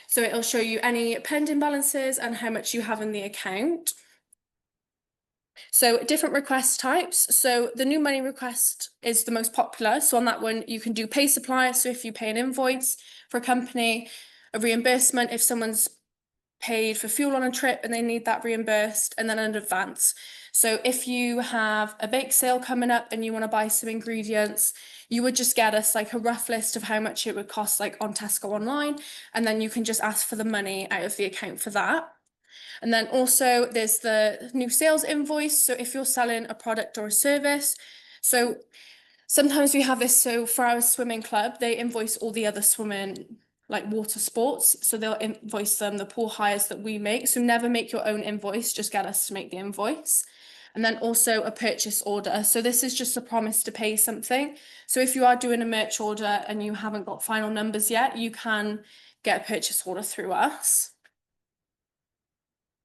So it'll show you any pending balances and how much you have in the account. So different request types. So the new money request is the most popular. So on that one, you can do pay supplier. So if you pay an invoice for a company, a reimbursement if someone's paid for fuel on a trip and they need that reimbursed, and then an advance. So if you have a bake sale coming up and you want to buy some ingredients, you would just get us a rough list of how much it would cost on Tesco online, and then you can just ask for the money out of the account for that. And then also there's the new sales invoice. So if you're selling a product or a service, so sometimes we have this, so for our swimming club, they invoice all the other swimming water sports. So they'll invoice them the pool hires that we make. So never make your own invoice, just get us to make the invoice. And then also a purchase order. So this is just a promise to pay something. So if you are doing a merch order and you haven't got final numbers yet, you can get a purchase order through us.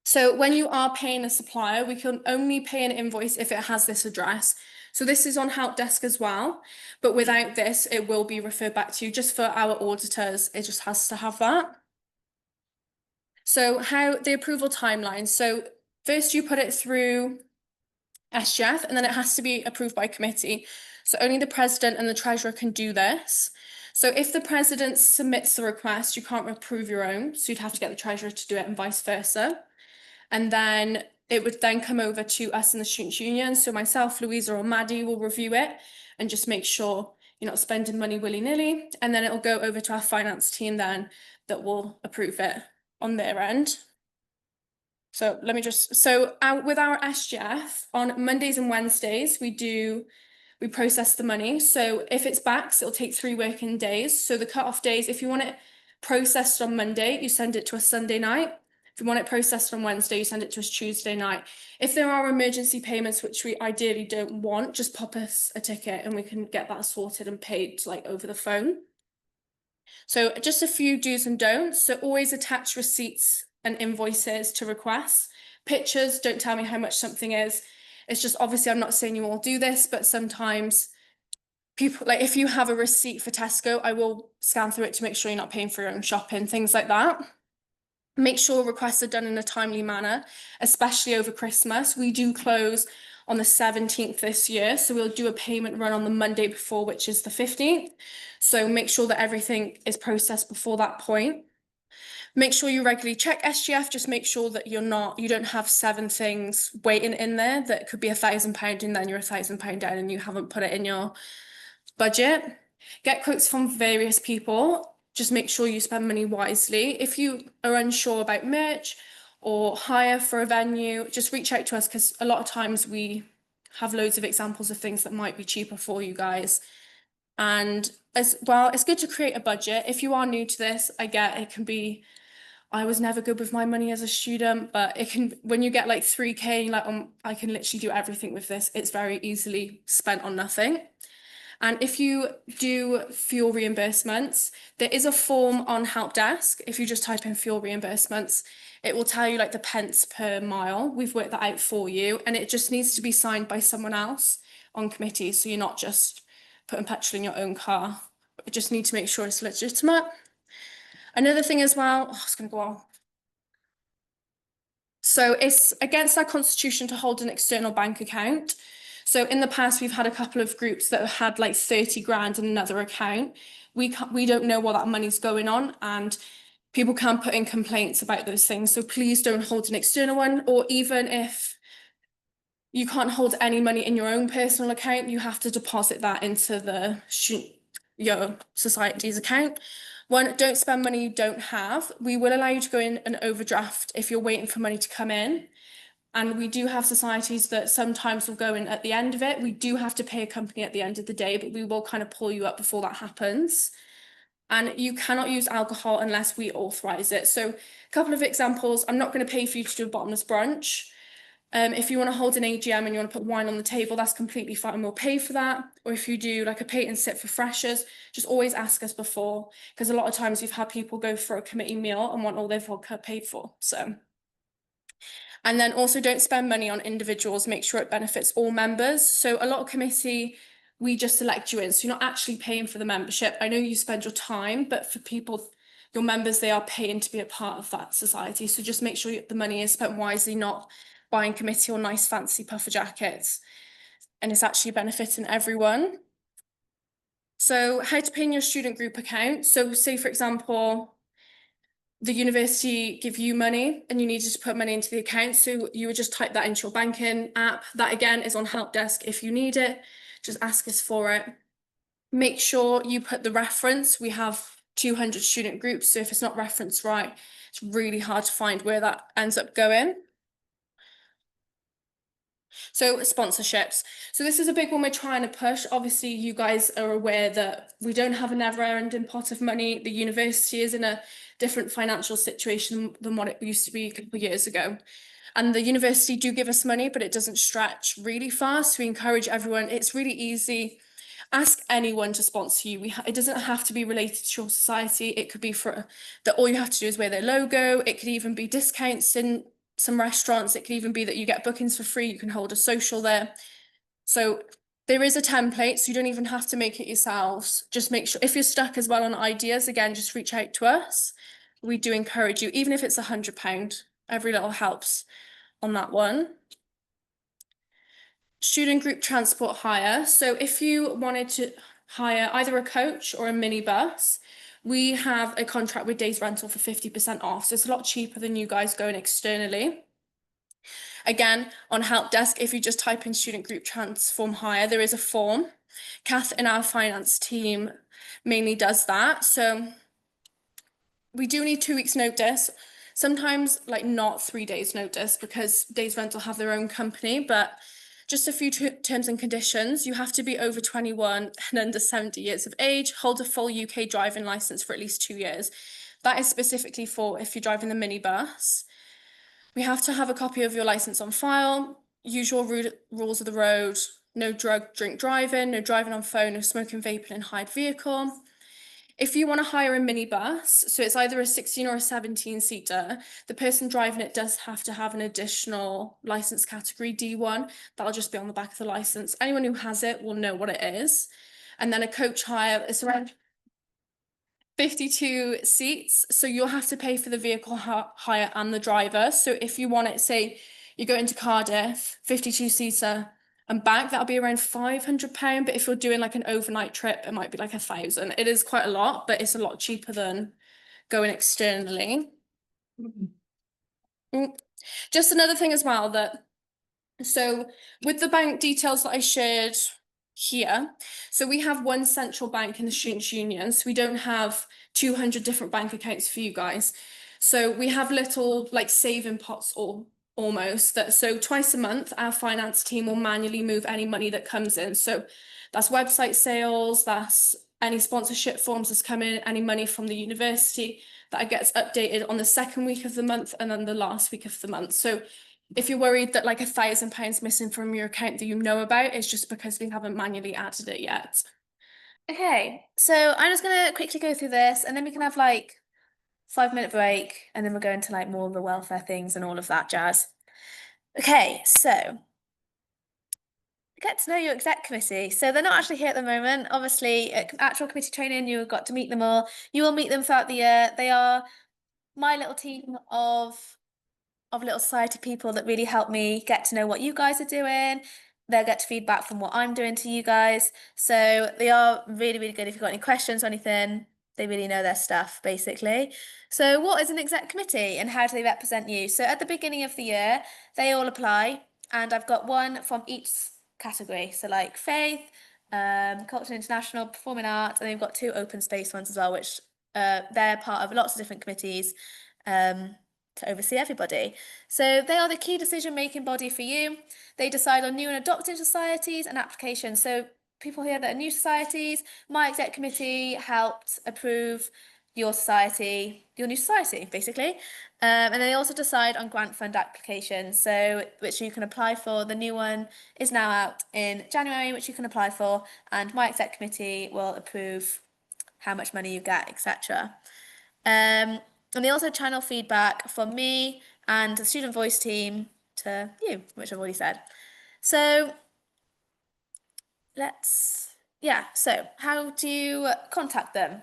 So when you are paying a supplier, we can only pay an invoice if it has this address. So this is on help desk as well, but without this, it will be referred back to you. Just for our auditors, it just has to have that. So how the approval timeline. So first you put it through SGF and then it has to be approved by committee. So only the president and the treasurer can do this. So if the president submits the request, you can't approve your own. So you'd have to get the treasurer to do it and vice versa. And then it would then come over to us in the Students' Union. So myself, Louisa or Maddie will review it and just make sure you're not spending money willy-nilly. And then it'll go over to our finance team then that will approve it on their end. So let me just, with our SGF, on Mondays and Wednesdays, we process the money. So if it's backs, it'll take 3 working days. So the cut-off days, if you want it processed on Monday, you send it to us Sunday night. If you want it processed on Wednesday, you send it to us Tuesday night. If there are emergency payments, which we ideally don't want, just pop us a ticket and we can get that sorted and paid like over the phone. So just a few do's and don'ts. So always attach receipts and invoices to requests. Pictures, don't tell me how much something is. It's just, obviously I'm not saying you all do this, but sometimes people, like if you have a receipt for Tesco, I will scan through it to make sure you're not paying for your own shopping, things like that. Make sure requests are done in a timely manner, especially over Christmas. We do close on the 17th this year, so we'll do a payment run on the Monday before, which is the 15th. So make sure that everything is processed before that point. Make sure you regularly check SGF, just make sure that you don't have 7 things waiting in there that could be £1,000 and then you're £1,000 down and you haven't put it in your budget. Get quotes from various people. Just make sure you spend money wisely. If you are unsure about merch or hire for a venue, just reach out to us because a lot of times we have loads of examples of things that might be cheaper for you guys. And as well, it's good to create a budget. If you are new to this, I get it can be, I was never good with my money as a student, but it can, when you get like 3K, like I can literally do everything with this. It's very easily spent on nothing. And if you do fuel reimbursements, there is a form on Help Desk. If you just type in fuel reimbursements, it will tell you like the pence per mile. We've worked that out for you, and it just needs to be signed by someone else on committee. So you're not just putting petrol in your own car. You just need to make sure it's legitimate. Another thing as well, it's going to go on. So it's against our constitution to hold an external bank account. So in the past, we've had a couple of groups that have had like 30 grand in another account. We don't know what that money's going on, and people can put in complaints about those things. So please don't hold an external one, or even if you can't hold any money in your own personal account, you have to deposit that into your society's account. 1, don't spend money you don't have. We will allow you to go in an overdraft if you're waiting for money to come in. And we do have societies that sometimes will go in at the end of it. We do have to pay a company at the end of the day, but we will kind of pull you up before that happens. And you cannot use alcohol unless we authorize it. So a couple of examples, I'm not going to pay for you to do a bottomless brunch. If you want to hold an AGM and you want to put wine on the table, that's completely fine. We'll pay for that. Or if you do like a paint and sip for freshers, just always ask us before, because a lot of times we've had people go for a committee meal and want all their vodka paid for. So, and then also don't spend money on individuals. Make sure it benefits all members. So a lot of committee, we just select you in. So you're not actually paying for the membership. I know you spend your time, but for people, your members, they are paying to be a part of that society. So just make sure the money is spent wisely, not buying committee or nice fancy puffer jackets, and it's actually benefiting everyone. So how to pay in your student group account. So say, for example, the university give you money and you needed to put money into the account. So you would just type that into your banking app. That again is on Help Desk. If you need it, just ask us for it. Make sure you put the reference. We have 200 student groups. So if it's not referenced right, it's really hard to find where that ends up going. So sponsorships. So this is a big one we're trying to push. Obviously, you guys are aware that we don't have a never-ending pot of money. The university is in a different financial situation than what it used to be a couple of years ago. And the university do give us money, but it doesn't stretch really fast. We encourage everyone. It's really easy. Ask anyone to sponsor you. It doesn't have to be related to your society. It could be for that all you have to do is wear their logo. It could even be discounts in some restaurants. It could even be that you get bookings for free. You can hold a social there. So there is a template, so you don't even have to make it yourselves. Just make sure, if you're stuck as well on ideas, again, just reach out to us. we do encourage you, even if it's £100, every little helps on that one. Student group transport hire. So if you wanted to hire either a coach or a minibus, we have a contract with Days Rental for 50% off. So it's a lot cheaper than you guys going externally. Again, on help desk, if you just type in student group transform hire, there is a form. Kath in our finance team mainly does that. So we do need 2 weeks notice. Sometimes like not 3 days notice because Days Rental have their own company, but just a few terms and conditions. You have to be over 21 and under 70 years of age, hold a full UK driving licence for at least 2 years. That is specifically for if you're driving the minibus. We have to have a copy of your licence on file, usual rules of the road, no drink driving, no driving on phone, no smoking, vaping in hired vehicle. If you want to hire a minibus, so it's either a 16 or a 17 seater, the person driving it does have to have an additional license category D1. That'll just be on the back of the license. Anyone who has it will know what it is. And then a coach hire is around 52 seats. So you'll have to pay for the vehicle hire and the driver. So if you want it, say you go into Cardiff, 52 seater, and back, that'll be around £500. But if you're doing like an overnight trip, it might be like 1,000. It is quite a lot, but it's a lot cheaper than going externally. Just another thing as well that, so with the bank details that I shared here, so we have one central bank in the Students' Union, so we don't have 200 different bank accounts for you guys. So we have little like saving pots or almost that, so twice a month our finance team will manually move any money that comes in. So that's website sales, that's any sponsorship forms that's come in, any money from the university that gets updated on the second week of the month and then the last week of the month. So if you're worried that like £1,000 missing from your account that you know about, it's just because we haven't manually added it yet. Okay, so I'm just gonna quickly go through this and then we can have like 5-minute break and then we'll go into like more of the welfare things and all of that jazz. Okay, so get to know your exec committee. So they're not actually here at the moment. Obviously, at actual committee training, you got to meet them all. You will meet them throughout the year. They are my little team of little society people that really help me get to know what you guys are doing. They'll get feedback from what I'm doing to you guys. So they are really, really good. If you've got any questions or anything, they really know their stuff, basically. So what is an exec committee and how do they represent you? So at the beginning of the year, they all apply, and I've got one from each category. So like faith, culture and international, performing arts, and they've got 2 open space ones as well, which they're part of lots of different committees to oversee everybody. So they are the key decision-making body for you. They decide on new and adopting societies and applications. So people here that are new societies, my exec committee helped approve your new society, basically. And then they also decide on grant fund applications, so which you can apply for. The new one is now out in January, which you can apply for, and my exec committee will approve how much money you get, etc. And they also channel feedback from me and the student voice team to you, which I've already said. So so how do you contact them?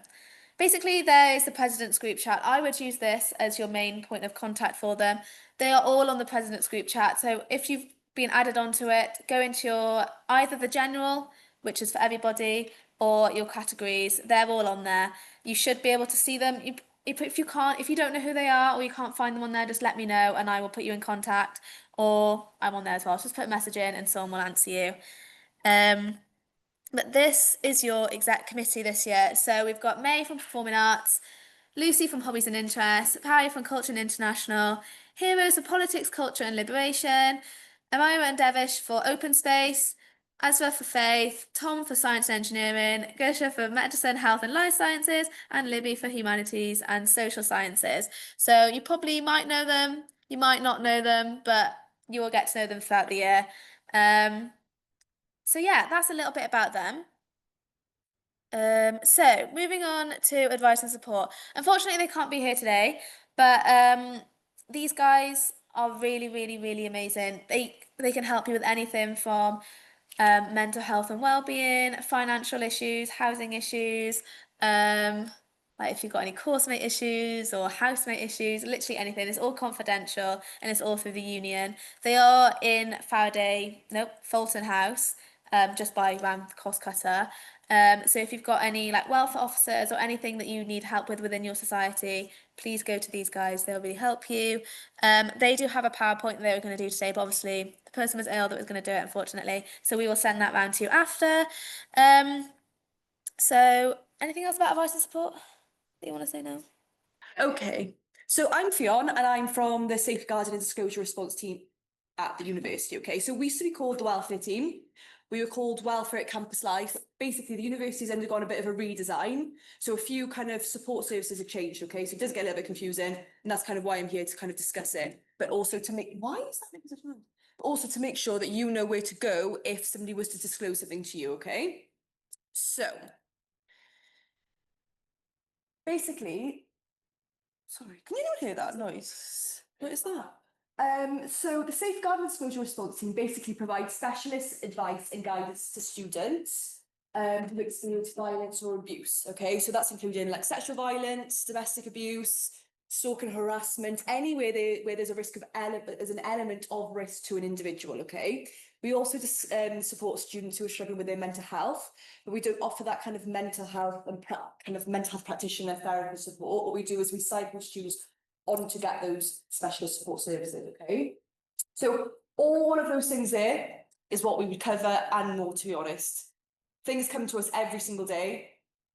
Basically, there is the President's group chat. I would use this as your main point of contact for them. They are all on the President's group chat. So if you've been added onto it, go into your either the general, which is for everybody, or your categories. They're all on there. You should be able to see them. If you don't know who they are or you can't find them on there, just let me know and I will put you in contact. Or I'm on there as well. Just put a message in and someone will answer you. But this is your exec committee this year. So we've got May from Performing Arts, Lucy from Hobbies and Interests, Parry from Culture and International, Heroes for Politics, Culture and Liberation, Amira and Devish for Open Space, Asra for Faith, Tom for Science and Engineering, Gersha for Medicine, Health and Life Sciences, and Libby for Humanities and Social Sciences. So you probably might know them, you might not know them, but you will get to know them throughout the year. So yeah, that's a little bit about them. So moving on to advice and support. Unfortunately, they can't be here today, but these guys are really, really, really amazing. They can help you with anything from mental health and well-being, financial issues, housing issues, like if you've got any course mate issues or housemate issues, literally anything. It's all confidential and it's all through the union. They are in Fulton House, just by around the cost cutter. So if you've got any like welfare officers or anything that you need help with within your society, please go to these guys. They'll really help you. They do have a PowerPoint they were going to do today, but obviously the person was ill that was going to do it, unfortunately. So we will send that round to you after. So anything else about advice and support that you want to say now? Okay, so I'm Fionn and I'm from the Safeguarding and Disclosure Response team at the university, okay? So we used to be called the Welfare Team. We were called Welfare at Campus Life. Basically, the university's undergone a bit of a redesign. So a few kind of support services have changed, okay? So it does get a little bit confusing, and that's kind of why I'm here to kind of discuss it. But also to make, why is that making such a noise? But also to make sure that you know where to go if somebody was to disclose something to you, okay? So, basically, sorry, can you not hear that noise? What is that? So the Safeguard and Disclosure Response Team basically provides specialist advice and guidance to students who experience violence or abuse. Okay, so that's including like sexual violence, domestic abuse, stalking, harassment, anywhere where there's a risk of there's an element of risk to an individual. Okay, we also support students who are struggling with their mental health, but we don't offer that kind of mental health and kind of mental health practitioner therapy support. What we do is we cycle students on to get those specialist support services, okay? So all of those things there is what we would cover and more, to be honest. Things come to us every single day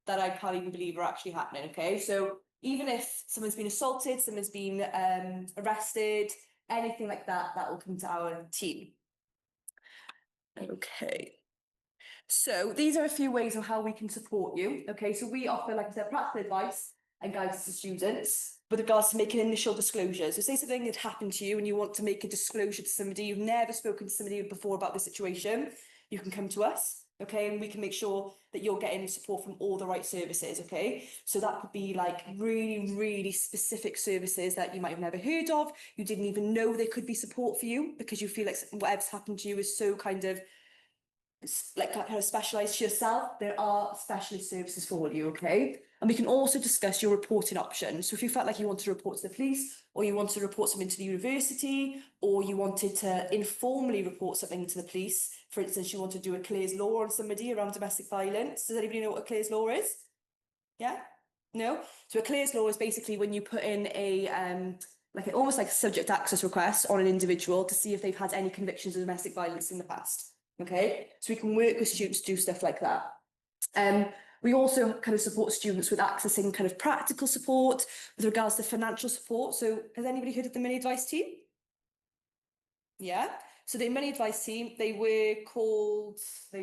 that I can't even believe are actually happening, okay? So even if someone's been assaulted, someone's been arrested, anything like that, that will come to our team. Okay. So these are a few ways of how we can support you. Okay, so we offer, like I said, practical advice and guidance to students with regards to making initial disclosures. So say something had happened to you and you want to make a disclosure to somebody, you've never spoken to somebody before about the situation, you can come to us, okay, and we can make sure that you're getting support from all the right services, okay? So that could be like really, really specific services that you might have never heard of, you didn't even know there could be support for you because you feel like whatever's happened to you is so kind of like kind of specialised to yourself. There are specialist services for you, okay? And we can also discuss your reporting options. So if you felt like you wanted to report to the police, or you wanted to report something to the university, or you wanted to informally report something to the police, for instance, you want to do a Clare's Law on somebody around domestic violence. Does anybody know what a Clare's Law is? Yeah? No? So a Clare's Law is basically when you put in a almost like a subject access request on an individual to see if they've had any convictions of domestic violence in the past. Okay, so we can work with students to do stuff like that. We also kind of support students with accessing kind of practical support with regards to financial support. So has anybody heard of the Money Advice Team? Yeah, so the Money Advice Team, they've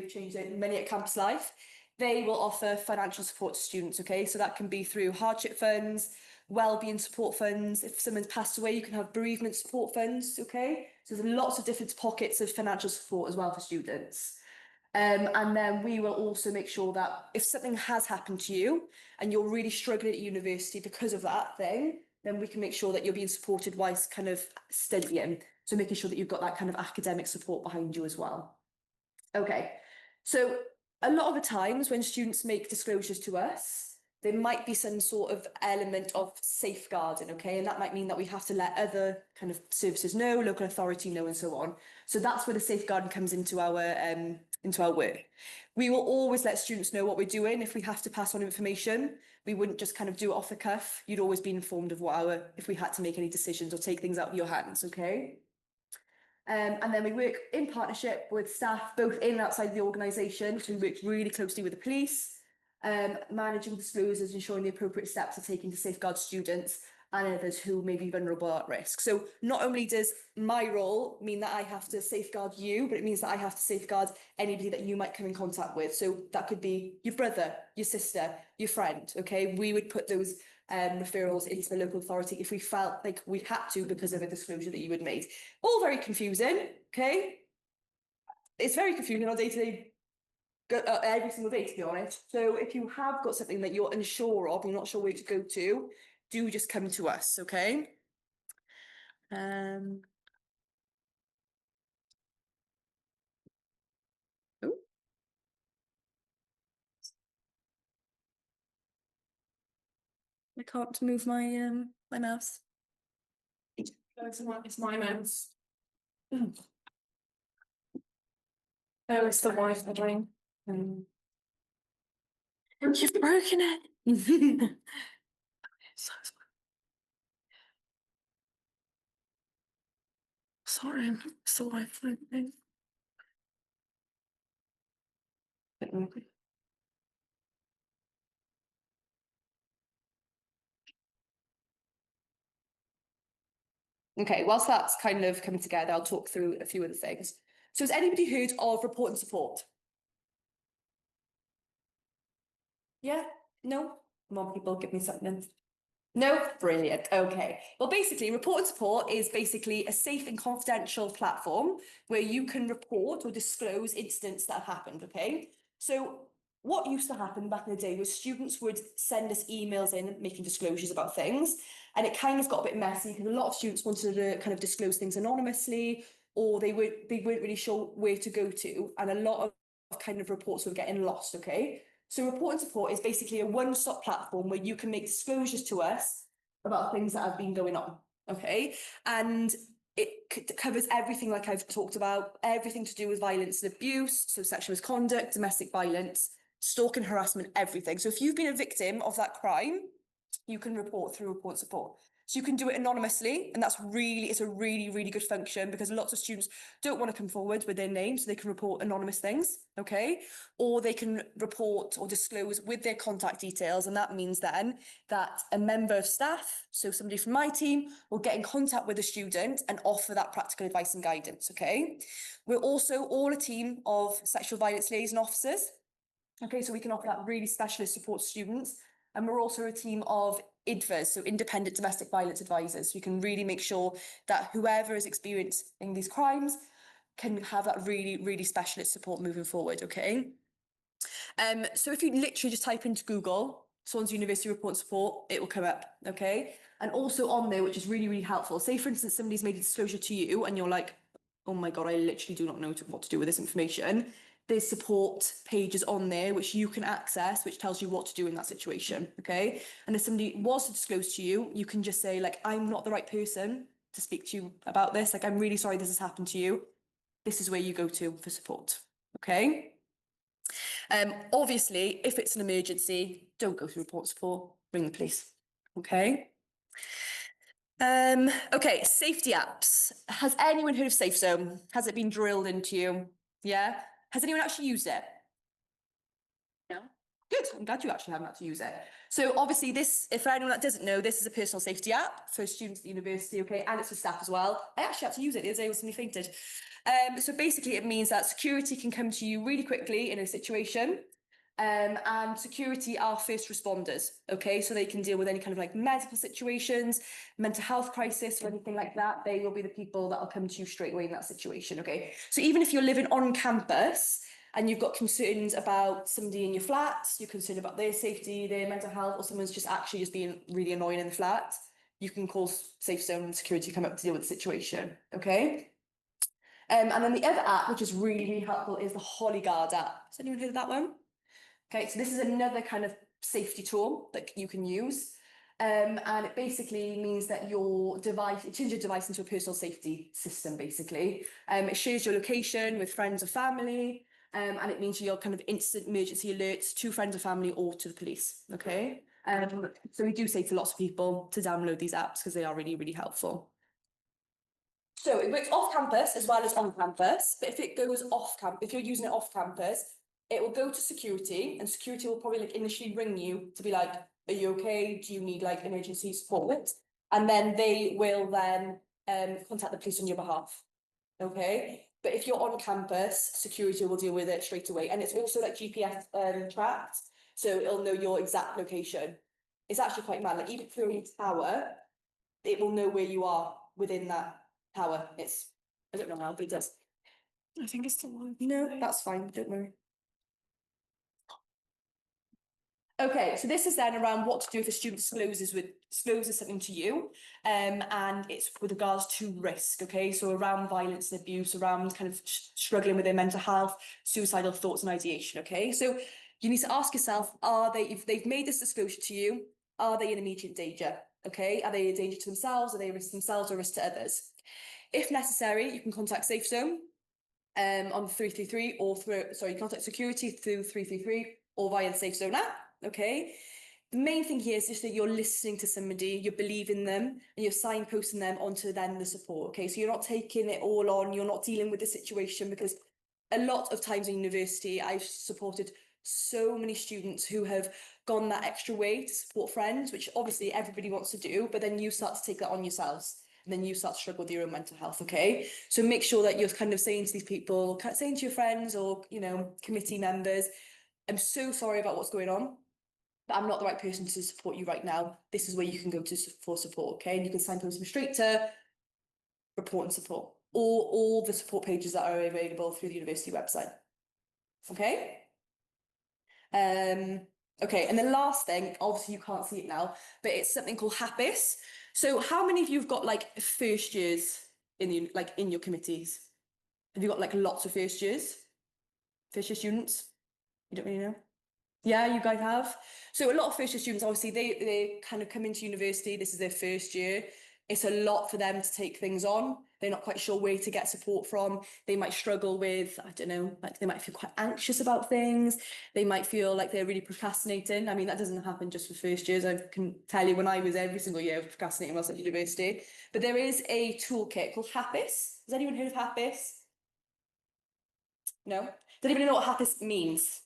changed it, Money at Campus Life. They will offer financial support to students, okay? So that can be through hardship funds, wellbeing support funds. If someone's passed away, you can have bereavement support funds, okay? So there's lots of different pockets of financial support as well for students. And then we will also make sure that if something has happened to you and you're really struggling at university because of that thing, then we can make sure that you're being supported whilst kind of studying. So making sure that you've got that kind of academic support behind you as well. Okay, so a lot of the times when students make disclosures to us, there might be some sort of element of safeguarding, okay? And that might mean that we have to let other kind of services know, local authority know, and so on. So that's where the safeguarding comes into our work. We will always let students know what we're doing. If we have to pass on information, we wouldn't just kind of do it off the cuff. You'd always be informed of if we had to make any decisions or take things out of your hands, okay? And then we work in partnership with staff both in and outside the organisation. So we work really closely with the police, managing disclosures, ensuring the appropriate steps are taken to safeguard students and others who may be vulnerable at risk. So not only does my role mean that I have to safeguard you, but it means that I have to safeguard anybody that you might come in contact with. So that could be your brother, your sister, your friend, okay? We would put those referrals into the local authority if we felt like we had to because of a disclosure that you had made. All very confusing, okay? It's very confusing on day-to-day, every single day, to be honest. So if you have got something that you're unsure of, you're not sure where to go to, do just come to us, okay? Ooh. I can't move my my mouse. It's my mouse. Oh, it's the Wi-Fi ring. You've broken it. So sorry, it's the Wi-Fi thing. Okay, whilst that's kind of coming together, I'll talk through a few other things. So has anybody heard of report and support? Yeah? No? Come on, people, give me something. No? Brilliant. Okay. Well, basically, report and support is basically a safe and confidential platform where you can report or disclose incidents that have happened, okay? So what used to happen back in the day was students would send us emails in making disclosures about things, and it kind of got a bit messy because a lot of students wanted to kind of disclose things anonymously, or they weren't really sure where to go to, and a lot of kind of reports were getting lost, okay? So report and support is basically a one-stop platform where you can make disclosures to us about things that have been going on, okay? And it covers everything like I've talked about, everything to do with violence and abuse, so sexual misconduct, domestic violence, stalking, harassment, everything. So if you've been a victim of that crime, you can report through report and support. So you can do it anonymously, and it's a really good function because lots of students don't want to come forward with their name, so they can report anonymous things, okay? Or they can report or disclose with their contact details, and that means then that a member of staff, so somebody from my team, will get in contact with a student and offer that practical advice and guidance, okay? We're also all a team of sexual violence liaison officers, okay? So we can offer that really specialist support to students. And we're also a team of IDVAs, so independent domestic violence advisors. So we can really make sure that whoever is experiencing these crimes can have that really specialist support moving forward, okay? So if you literally just type into Google, Swansea University Report and Support, it will come up, okay? And also on there, which is really helpful, say for instance, somebody's made a disclosure to you and you're like, oh my God, I literally do not know what to do with this information. There's support pages on there which you can access, which tells you what to do in that situation, okay? And if somebody was to disclose to you, you can just say like, I'm not the right person to speak to you about this. Like, I'm really sorry this has happened to you. This is where you go to for support, okay? Obviously, if it's an emergency, don't go through report support, ring the police, okay? Okay, safety apps. Has anyone heard of Safe Zone? Has it been drilled into you? Yeah? Has anyone actually used it? No? Good, I'm glad you actually haven't had to use it. So obviously this, if for anyone that doesn't know, this is a personal safety app for students at the university, okay, and it's for staff as well. I actually had to use it the other day when somebody fainted. So basically it means that security can come to you really quickly in a situation. And security are first responders, okay? So they can deal with any kind of like medical situations, mental health crisis or anything like that. They will be the people that will come to you straight away in that situation, okay? So even if you're living on campus and you've got concerns about somebody in your flat, you're concerned about their safety, their mental health, or someone's just being really annoying in the flat, you can call Safe Zone and security come up to deal with the situation, okay? And then the other app, which is really helpful, is the Hollyguard app. Has anyone heard of that one? Okay, so this is another kind of safety tool that you can use. And it basically means that it turns your device into a personal safety system, basically. It shares your location with friends or family, and it means your kind of instant emergency alerts to friends or family or to the police, okay? So we do say to lots of people to download these apps because they are really helpful. So it works off campus as well as on campus, but if it goes off campus, if you're using it off campus, it will go to security, and security will probably like initially ring you to be like, are you okay? Do you need like emergency support? And then they will then contact the police on your behalf. Okay. But if you're on campus, security will deal with it straight away. And it's also like GPS tracked, so it'll know your exact location. It's actually quite mad. Like even if you're in a tower, it will know where you are within that tower. I don't know how, but it does. I think it's the one. No, that's fine, don't worry. Okay, so this is then around what to do if a student discloses something to you, and it's with regards to risk, okay? So around violence and abuse, around kind of struggling with their mental health, suicidal thoughts and ideation, okay? So you need to ask yourself, if they've made this disclosure to you, Are they in immediate danger? Okay, are they a danger to themselves? Are they a risk to themselves or a risk to others? If necessary, you can contact Safe Zone on 333 or contact security through 333 or via the Safe Zone app. Okay. The main thing here is just that you're listening to somebody, you're believing them, and you're signposting them onto then the support. Okay, so you're not taking it all on, you're not dealing with the situation, because a lot of times in university, I've supported so many students who have gone that extra way to support friends, which obviously everybody wants to do, but then you start to take that on yourselves. And then you start to struggle with your own mental health, okay? So make sure that you're kind of saying to these people, saying to your friends or, you know, committee members, I'm so sorry about what's going on, but I'm not the right person to support you right now. This is where you can go to for support, okay? And you can signpost them straight to report and support, or all the support pages that are available through the university website, okay? Okay, and the last thing, obviously you can't see it now, but it's something called HAPIS. So how many of you have got like first years in your committees? Have you got like lots of first year students? You don't really know? Yeah, you guys have. So a lot of first year students, obviously they kind of come into university, this is their first year. It's a lot for them to take things on. They're not quite sure where to get support from. They might struggle with, I don't know, like they might feel quite anxious about things. They might feel like they're really procrastinating. I mean, that doesn't happen just for first years. I can tell you when I was every single year procrastinating whilst at university. But there is a toolkit called HAPIS. Has anyone heard of HAPIS? No? Does anybody know what HAPIS means?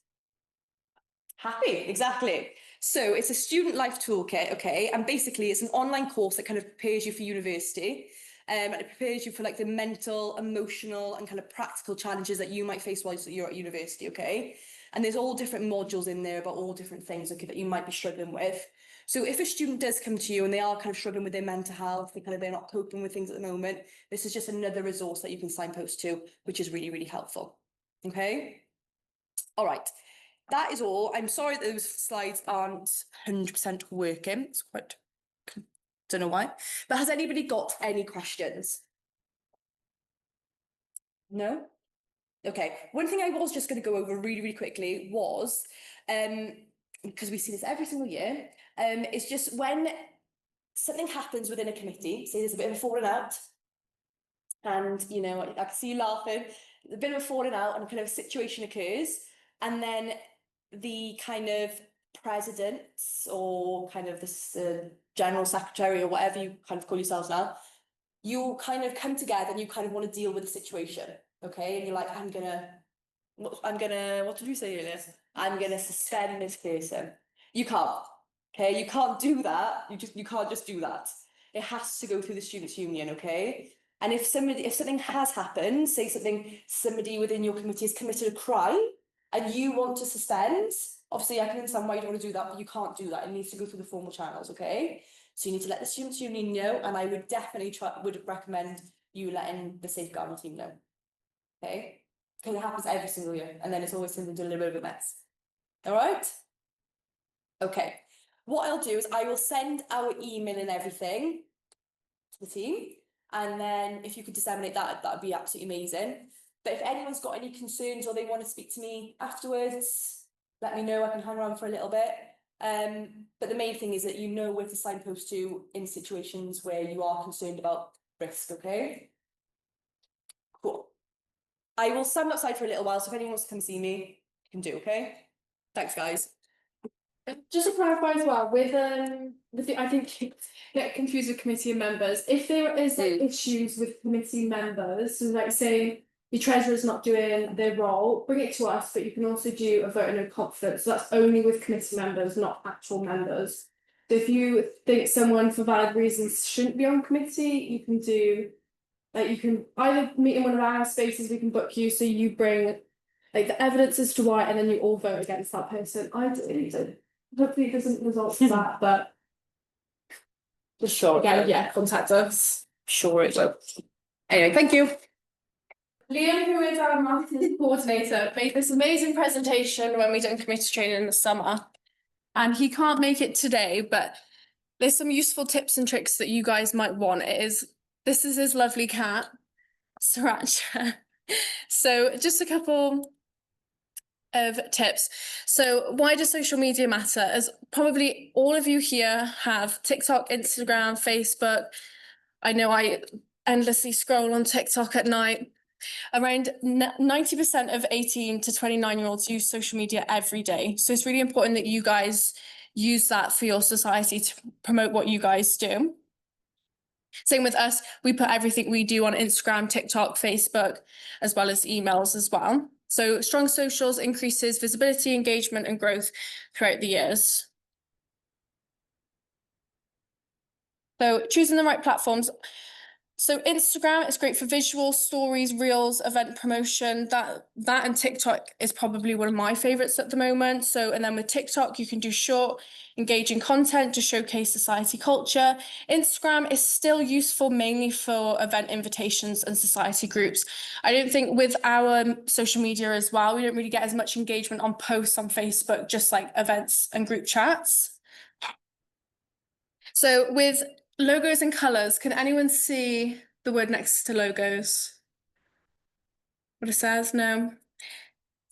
Happy, exactly. So it's a student life toolkit, okay? And basically it's an online course that kind of prepares you for university. And it prepares you for like the mental, emotional and kind of practical challenges that you might face while you're at university, okay? And there's all different modules in there about all different things, okay, that you might be struggling with. So if a student does come to you and they are kind of struggling with their mental health, they're not coping with things at the moment, this is just another resource that you can signpost to, which is really, really helpful, okay? All right. That is all. I'm sorry that those slides aren't 100% working. It's quite, don't know why. But has anybody got any questions? No? Okay. One thing I was just going to go over really, really quickly was, because we see this every single year, is just when something happens within a committee, say there's a bit of a falling out, and, you know, I can see you laughing, a bit of a falling out and a kind of situation occurs, and then the kind of presidents or kind of this general secretary or whatever you kind of call yourselves now, you kind of come together and you kind of want to deal with the situation, okay? And you're like, what did you say earlier? I'm gonna suspend this person. You can't, okay? You can't do that. You can't just do that. It has to go through the students' union, okay? And if something has happened, say somebody within your committee has committed a crime, and you want to suspend, obviously I can understand why you don't want to do that, but you can't do that. It needs to go through the formal channels, okay? So you need to let the students' union know, and I would definitely would recommend you letting the safeguarding team know, okay? Because it happens every single year, and then it's always turned into a little bit of a mess. All right? Okay. What I'll do is I will send our email and everything to the team, and then if you could disseminate that, that would be absolutely amazing. But if anyone's got any concerns or they want to speak to me afterwards, let me know. I can hang around for a little bit. But the main thing is that you know where to signpost to in situations where you are concerned about risk, okay? Cool. I will stand outside for a little while, so if anyone wants to come see me, you can do, okay? Thanks, guys. Just to clarify as well, with the, I think get confused with committee members. If there is like issues with committee members, so like say the treasurer's not doing their role, bring it to us, but you can also do a vote of no confidence. So that's only with committee members, not actual members. So if you think someone for valid reasons shouldn't be on committee, you can do, like you can either meet in one of our spaces, we can book you, so you bring like the evidence as to why, and then you all vote against that person. Hopefully it doesn't result in that, but just Sure. again, yeah, contact us. Sure it will. Anyway, thank you. Liam, who is our marketing coordinator, made this amazing presentation when we done committee training in the summer. And he can't make it today, but there's some useful tips and tricks that you guys might want. This is his lovely cat, Sriracha. So just a couple of tips. So why does social media matter? As probably all of you here have TikTok, Instagram, Facebook. I know I endlessly scroll on TikTok at night. Around 90% of 18 to 29-year-olds use social media every day. So it's really important that you guys use that for your society to promote what you guys do. Same with us, we put everything we do on Instagram, TikTok, Facebook, as well as emails as well. So strong socials increases visibility, engagement, and growth throughout the years. So choosing the right platforms. So Instagram is great for visuals, stories, reels, event promotion. That and TikTok is probably one of my favorites at the moment. So, and then with TikTok, you can do short, engaging content to showcase society culture. Instagram is still useful mainly for event invitations and society groups. I don't think with our social media as well, we don't really get as much engagement on posts on Facebook, just like events and group chats. So with logos and colours, can anyone see the word next to logos? What it says? No.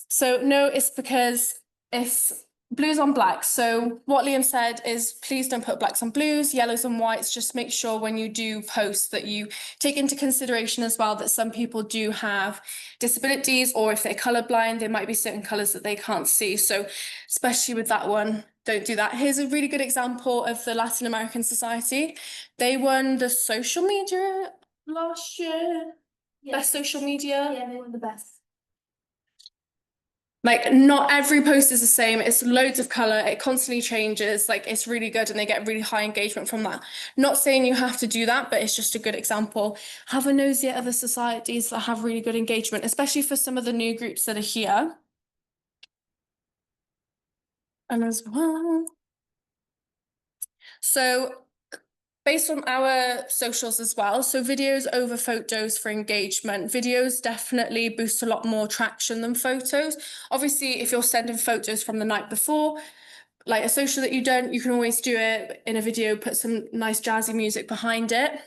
So no, it's because it's blues on blacks. So what Liam said is please don't put blacks on blues, yellows on whites. Just make sure when you do post that you take into consideration as well that some people do have disabilities, or if they're colourblind, there might be certain colours that they can't see. So especially with that one, don't do that. Here's a really good example of the Latin American Society. They won the social media last year. Best social media. Yeah, they were the best. Like not every post is the same. It's loads of colour. It constantly changes. Like it's really good and they get really high engagement from that. Not saying you have to do that, but it's just a good example. Have a nosy at other societies that have really good engagement, especially for some of the new groups that are here. And as well. So based on our socials as well, so videos over photos for engagement. Videos definitely boost a lot more traction than photos. Obviously, if you're sending photos from the night before, like a social that you've done, you can always do it in a video, put some nice jazzy music behind it.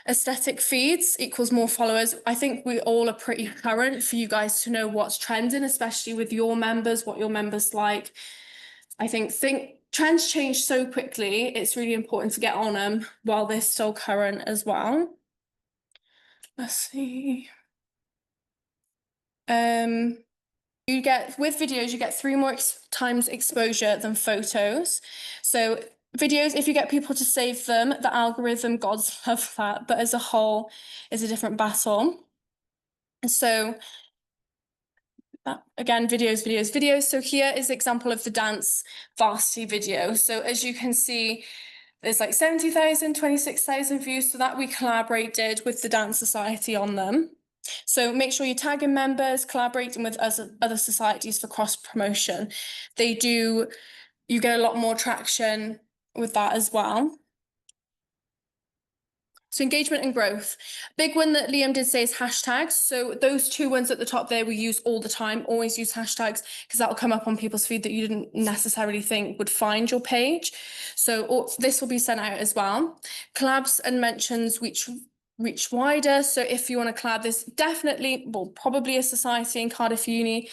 Aesthetic feeds equals more followers. I think we all are pretty current for you guys to know what's trending, especially with your members, what your members like. I think trends change so quickly. It's really important to get on them while they're still current as well. Let's see. You get, with videos, you get 3 more times exposure than photos. So videos, if you get people to save them, the algorithm gods love that, but as a whole is a different battle. And so again, videos. So here is an example of the dance varsity video. So as you can see, there's like 70,000, 26,000 views. So that we collaborated with the Dance Society on them. So make sure you're tagging members, collaborating with other societies for cross promotion. You get a lot more traction with that as well. So engagement and growth. Big one that Liam did say is hashtags. So those 2 ones at the top there we use all the time. Always use hashtags because that will come up on people's feed that you didn't necessarily think would find your page. So this will be sent out as well. Collabs and mentions reach wider. So if you want to collab, there's definitely, well, probably a society in Cardiff Uni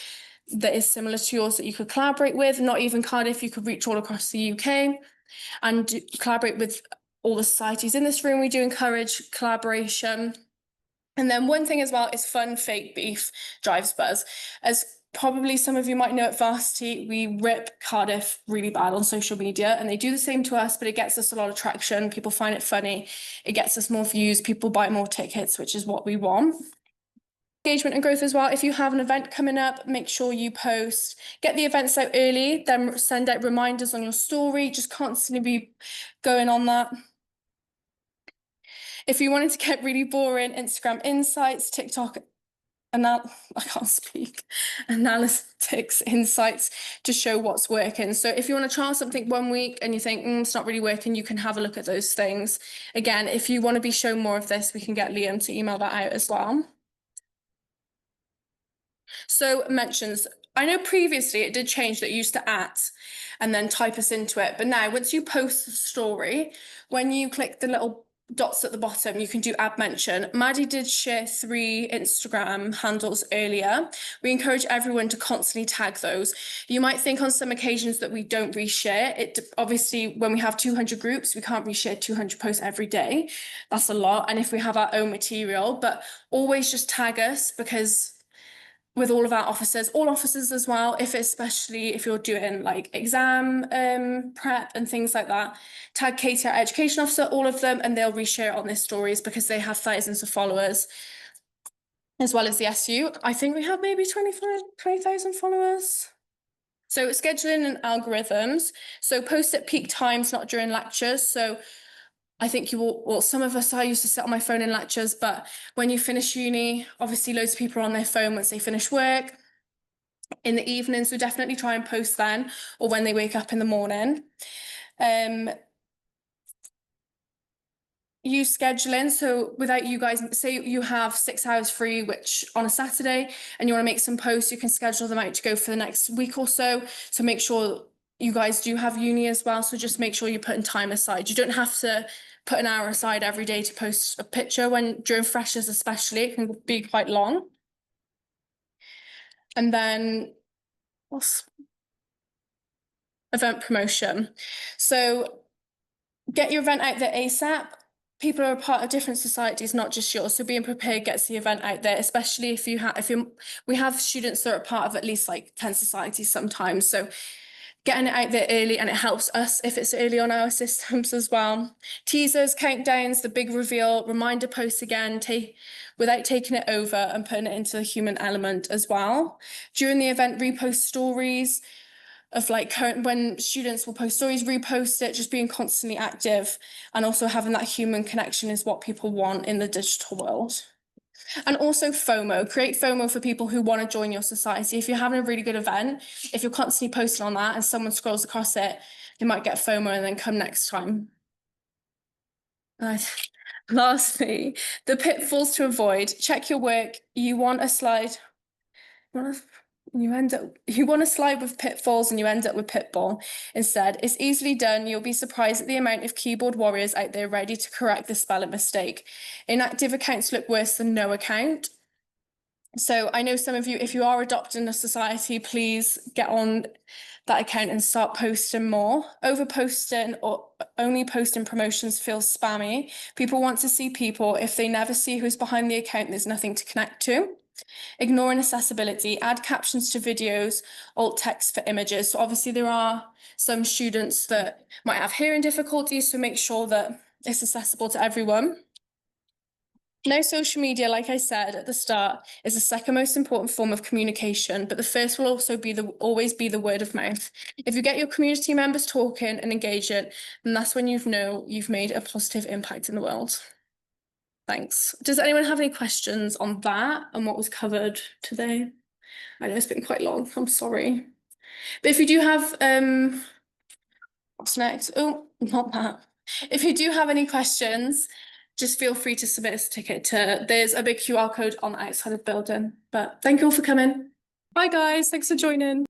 that is similar to yours that you could collaborate with. Not even Cardiff, you could reach all across the UK and collaborate with all the societies in this room. We do encourage collaboration. And then one thing as well is fun fake beef drives buzz. As probably some of you might know at Varsity, we rip Cardiff really bad on social media and they do the same to us, but it gets us a lot of traction. People find it funny. It gets us more views. People buy more tickets, which is what we want. Engagement and growth as well. If you have an event coming up, make sure you post, get the events out early, then send out reminders on your story. Just constantly be going on that. If you wanted to get really boring, Instagram insights, TikTok, I can't speak, analytics insights to show what's working. So if you want to try something 1 week and you think it's not really working, you can have a look at those things. Again, if you want to be shown more of this, we can get Liam to email that out as well. So mentions. I know previously it did change that you used to and then type us into it. But now once you post the story, when you click the little dots at the bottom, you can do add mention. Maddie did share 3 Instagram handles earlier. We encourage everyone to constantly tag those. You might think on some occasions that we don't reshare. Obviously, when we have 200 groups, we can't reshare 200 posts every day. That's a lot. And if we have our own material, but always just tag us, because with all of our officers, all officers as well, especially if you're doing like exam prep and things like that, tag Katie, our education officer, all of them, and they'll reshare it on their stories because they have thousands of followers, as well as the SU. I think we have maybe 20,000 followers. So scheduling and algorithms. So post at peak times, not during lectures. So I think you will, well, some of us, I used to sit on my phone in lectures, but when you finish uni, obviously loads of people are on their phone once they finish work. In the evening, so definitely try and post then, or when they wake up in the morning. Use scheduling, so without you guys, say you have 6 hours free, which on a Saturday, and you want to make some posts, you can schedule them out to go for the next week or so. So make sure you guys do have uni as well, so just make sure you're putting time aside. You don't have to put an hour aside every day to post a picture, when during freshers especially, it can be quite long. And then what's event promotion? So get your event out there ASAP. People are a part of different societies, not just yours. So being prepared gets the event out there, especially if we have students that are part of at least like 10 societies sometimes. So getting it out there early, and it helps us if it's early on our systems as well. Teasers, countdowns, the big reveal, reminder posts again, without taking it over and putting it into the human element as well. During the event, repost stories of like when students will post stories, repost it, just being constantly active, and also having that human connection is what people want in the digital world. And also FOMO, create FOMO for people who want to join your society. If you're having a really good event, if you're constantly posting on that and someone scrolls across it, they might get FOMO and then come next time. Lastly, the pitfalls to avoid. Check your work. You want a slide. You want to slide with pitfalls and you end up with pitbull instead. It's easily done. You'll be surprised at the amount of keyboard warriors out there ready to correct the spelling mistake. Inactive accounts look worse than no account. So I know some of you, if you are adopting a society, please get on that account and start posting more. Over posting or only posting promotions feels spammy. People want to see people. If they never see who's behind the account, there's nothing to connect to. Ignoring accessibility, add captions to videos, alt text for images. So obviously there are some students that might have hearing difficulties, so make sure that it's accessible to everyone. No social media, like I said at the start, is the second most important form of communication, but the first will also always be the word of mouth. If you get your community members talking and engaging, then that's when you know you've made a positive impact in the world. Thanks. Does anyone have any questions on that and what was covered today? I know it's been quite long, I'm sorry. But if you do have, what's next? Oh, not that. If you do have any questions, just feel free to submit a ticket there's a big QR code on the outside of the building. But thank you all for coming. Bye guys, thanks for joining.